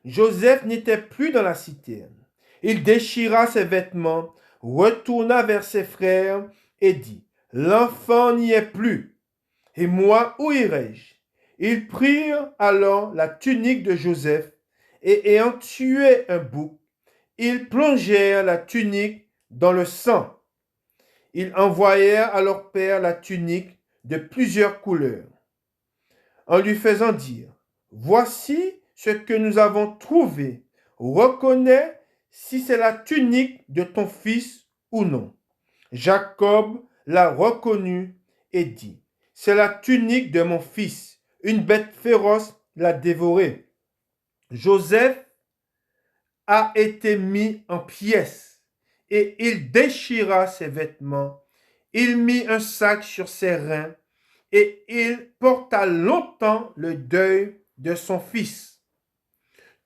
Joseph n'était plus dans la citerne. Il déchira ses vêtements, retourna vers ses frères et dit, l'enfant n'y est plus, et moi, où irai-je? Ils prirent alors la tunique de Joseph, et ayant tué un bouc, ils plongèrent la tunique dans le sang. Ils envoyèrent à leur père la tunique de plusieurs couleurs, en lui faisant dire, voici ce que nous avons trouvé, reconnais si c'est la tunique de ton fils ou non. Jacob l'a reconnue et dit, c'est la tunique de mon fils, une bête féroce l'a dévorée. Joseph a été mis en pièces et il déchira ses vêtements, il mit un sac sur ses reins et il porta longtemps le deuil de son fils.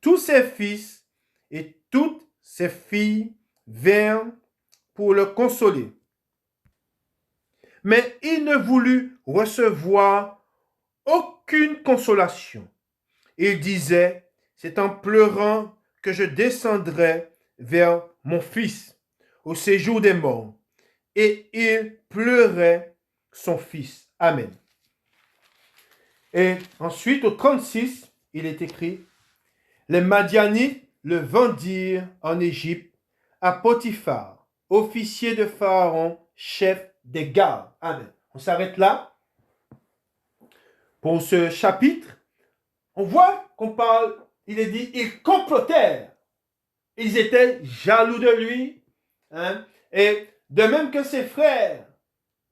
Tous ses fils et toutes ses filles vinrent pour le consoler. Mais il ne voulut recevoir aucune consolation. Il disait, c'est en pleurant que je descendrai vers mon fils au séjour des morts. Et il pleurait son fils. Amen. Et ensuite, au 36, il est écrit, les Madianites le vendirent en Égypte à Potiphar, officier de Pharaon, chef des gardes. Amen. On s'arrête là. Pour ce chapitre, on voit qu'on parle, il est dit, ils complotèrent. Ils étaient jaloux de lui. Hein, et de même que ses frères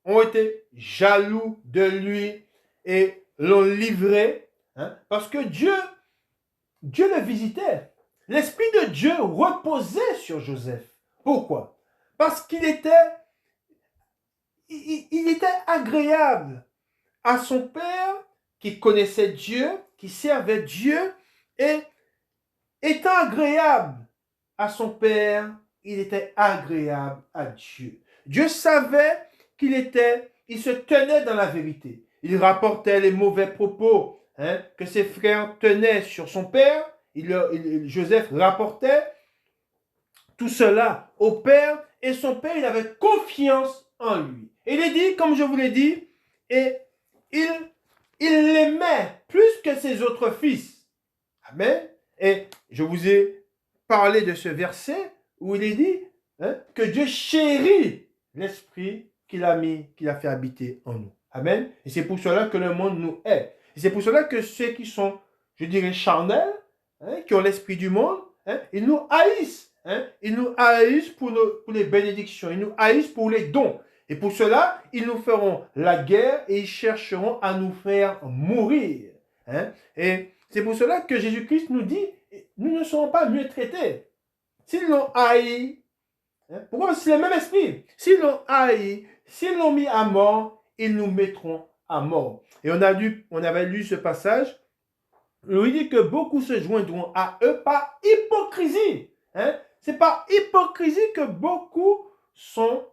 ont été jaloux de lui et l'ont livré. Hein, parce que Dieu le visitait. L'Esprit de Dieu reposait sur Joseph. Pourquoi? Parce qu'il était, il était agréable à son père qui connaissait Dieu, qui servait Dieu, et étant agréable à son père, il était agréable à Dieu. Dieu savait il se tenait dans la vérité. Il rapportait les mauvais propos que ses frères tenaient sur son père. Joseph rapportait tout cela au père et son père, il avait confiance en lui. Et il est dit, comme je vous l'ai dit, et il l'aimait plus que ses autres fils. Amen. Et je vous ai parlé de ce verset où il est dit que Dieu chérit l'esprit qu'il a fait habiter en nous. Amen. Et c'est pour cela que le monde nous hait. Et c'est pour cela que ceux qui sont, je dirais, charnels, qui ont l'esprit du monde, ils nous haïssent. Ils nous haïssent pour les bénédictions. Ils nous haïssent pour les dons. Et pour cela, ils nous feront la guerre et ils chercheront à nous faire mourir. Et c'est pour cela que Jésus-Christ nous dit, nous ne serons pas mieux traités. S'ils l'ont haï, pourquoi? C'est le même esprit. S'ils l'ont haï, s'ils l'ont mis à mort, ils nous mettront à mort. Et on avait lu ce passage où il dit que beaucoup se joindront à eux par hypocrisie. C'est par hypocrisie que beaucoup sont,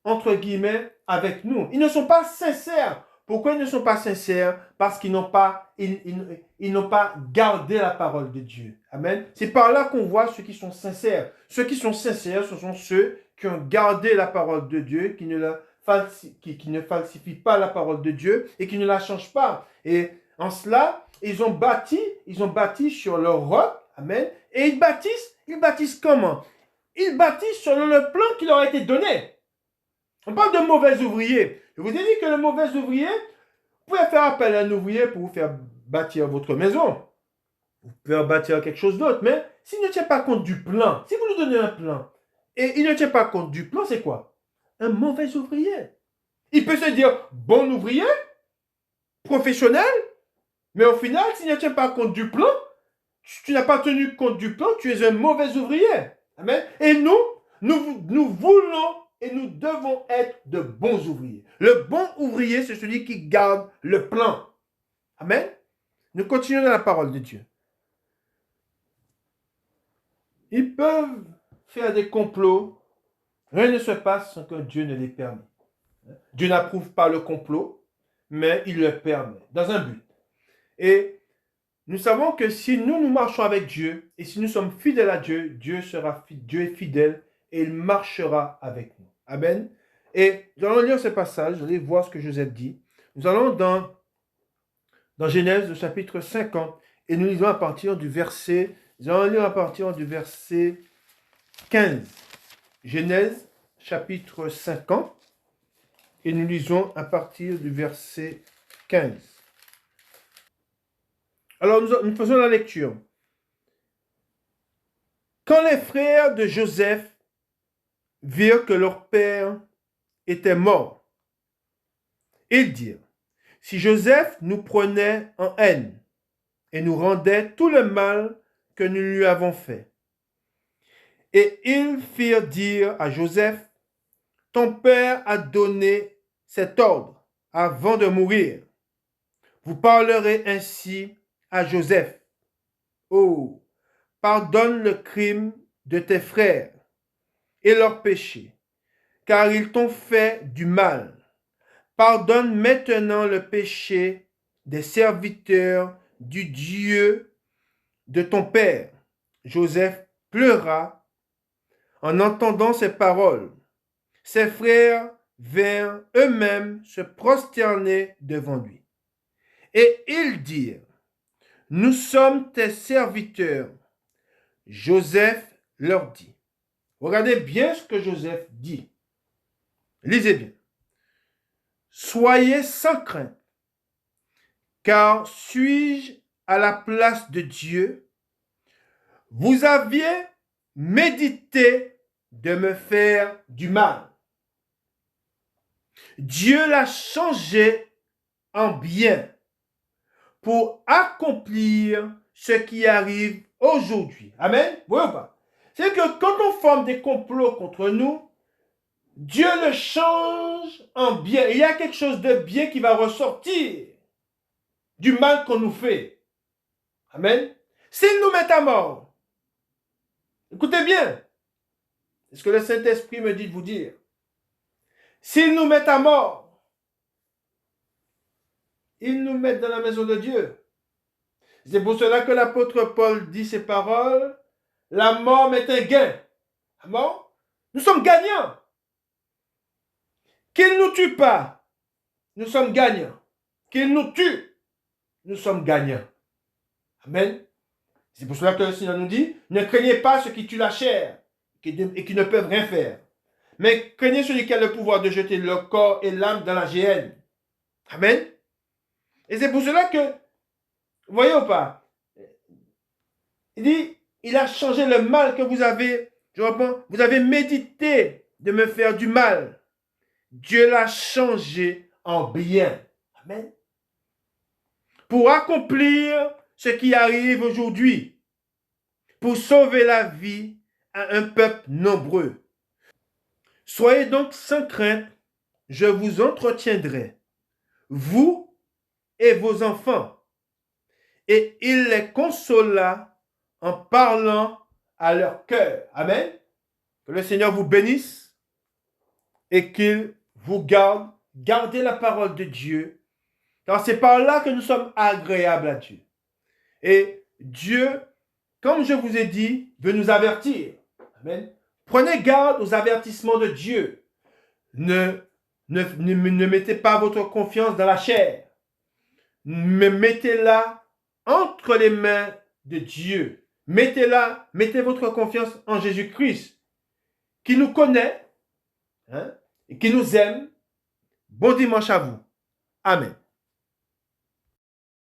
entre guillemets, avec nous. Ils ne sont pas sincères. Pourquoi ils ne sont pas sincères? Parce qu'ils n'ont pas, ils n'ont pas gardé la parole de Dieu. Amen. C'est par là qu'on voit ceux qui sont sincères. Ceux qui sont sincères, ce sont ceux qui ont gardé la parole de Dieu, qui ne falsifient pas la parole de Dieu et qui ne la changent pas. Et en cela, ils ont bâti sur leur roc. Amen. Et ils bâtissent comment? Ils bâtissent selon le plan qui leur a été donné. On parle de mauvais ouvriers. Je vous ai dit que le mauvais ouvrier, vous pouvez faire appel à un ouvrier pour vous faire bâtir votre maison. Vous pouvez bâtir quelque chose d'autre. Mais s'il ne tient pas compte du plan, si vous lui donnez un plan, et il ne tient pas compte du plan, c'est quoi? Un mauvais ouvrier. Il peut se dire bon ouvrier, professionnel, mais au final, s'il ne tient pas compte du plan, tu n'as pas tenu compte du plan, tu es un mauvais ouvrier. Amen. Et nous voulons et nous devons être de bons ouvriers. Le bon ouvrier, c'est celui qui garde le plan. Amen. Nous continuons dans la parole de Dieu. Ils peuvent faire des complots. Rien ne se passe sans que Dieu ne les permette. Dieu n'approuve pas le complot, mais il le permet, dans un but. Et nous savons que si nous marchons avec Dieu, et si nous sommes fidèles à Dieu, Dieu est fidèle et il marchera avec nous. Amen. Et nous allons lire ce passage, vous allez voir ce que Joseph dit. Nous allons dans Genèse, le chapitre 50, et nous lisons à partir du verset, nous allons lire à partir du verset 15. Genèse, chapitre 50, et nous lisons à partir du verset 15. Alors, nous faisons la lecture. Quand les frères de Joseph virent que leur père était mort, ils dirent, si Joseph nous prenait en haine et nous rendait tout le mal que nous lui avons fait. Et ils firent dire à Joseph, ton père a donné cet ordre avant de mourir. Vous parlerez ainsi à Joseph. Oh, pardonne le crime de tes frères et leurs péchés, car ils t'ont fait du mal. Pardonne maintenant le péché des serviteurs du Dieu de ton père. Joseph pleura en entendant ces paroles. Ses frères vinrent eux-mêmes se prosterner devant lui. Et ils dirent, nous sommes tes serviteurs. Joseph leur dit. Regardez bien ce que Joseph dit. Lisez bien. Soyez sans crainte, car suis-je à la place de Dieu? Vous aviez médité de me faire du mal. Dieu l'a changé en bien pour accomplir ce qui arrive aujourd'hui. Amen. Vous voyez ou pas? C'est que quand on forme des complots contre nous, Dieu le change en bien. Il y a quelque chose de bien qui va ressortir du mal qu'on nous fait. Amen. S'il nous met à mort, écoutez bien, c'est ce que le Saint-Esprit me dit de vous dire. S'il nous met à mort, il nous met dans la maison de Dieu. C'est pour cela que l'apôtre Paul dit ces paroles. La mort m'est un gain. Amen. Nous sommes gagnants. Qu'il ne nous tue pas, nous sommes gagnants. Qu'il nous tue, nous sommes gagnants. Amen. C'est pour cela que le Seigneur nous dit, ne craignez pas ceux qui tuent la chair et qui ne peuvent rien faire. Mais craignez celui qui a le pouvoir de jeter le corps et l'âme dans la géhenne. Amen. Et c'est pour cela que, vous voyez ou pas, il dit, il a changé le mal que vous avez, je reprends, vous avez médité de me faire du mal. Dieu l'a changé en bien. Amen. Pour accomplir ce qui arrive aujourd'hui, pour sauver la vie à un peuple nombreux. Soyez donc sans crainte, je vous entretiendrai, vous et vos enfants. Et il les consola en parlant à leur cœur. Amen. Que le Seigneur vous bénisse et qu'il vous garde. Gardez la parole de Dieu. Car c'est par là que nous sommes agréables à Dieu. Et Dieu, comme je vous ai dit, veut nous avertir. Amen. Prenez garde aux avertissements de Dieu. Ne mettez pas votre confiance dans la chair. Mais mettez-la entre les mains de Dieu. Mettez votre confiance en Jésus-Christ, qui nous connaît et qui nous aime. Bon dimanche à vous. Amen.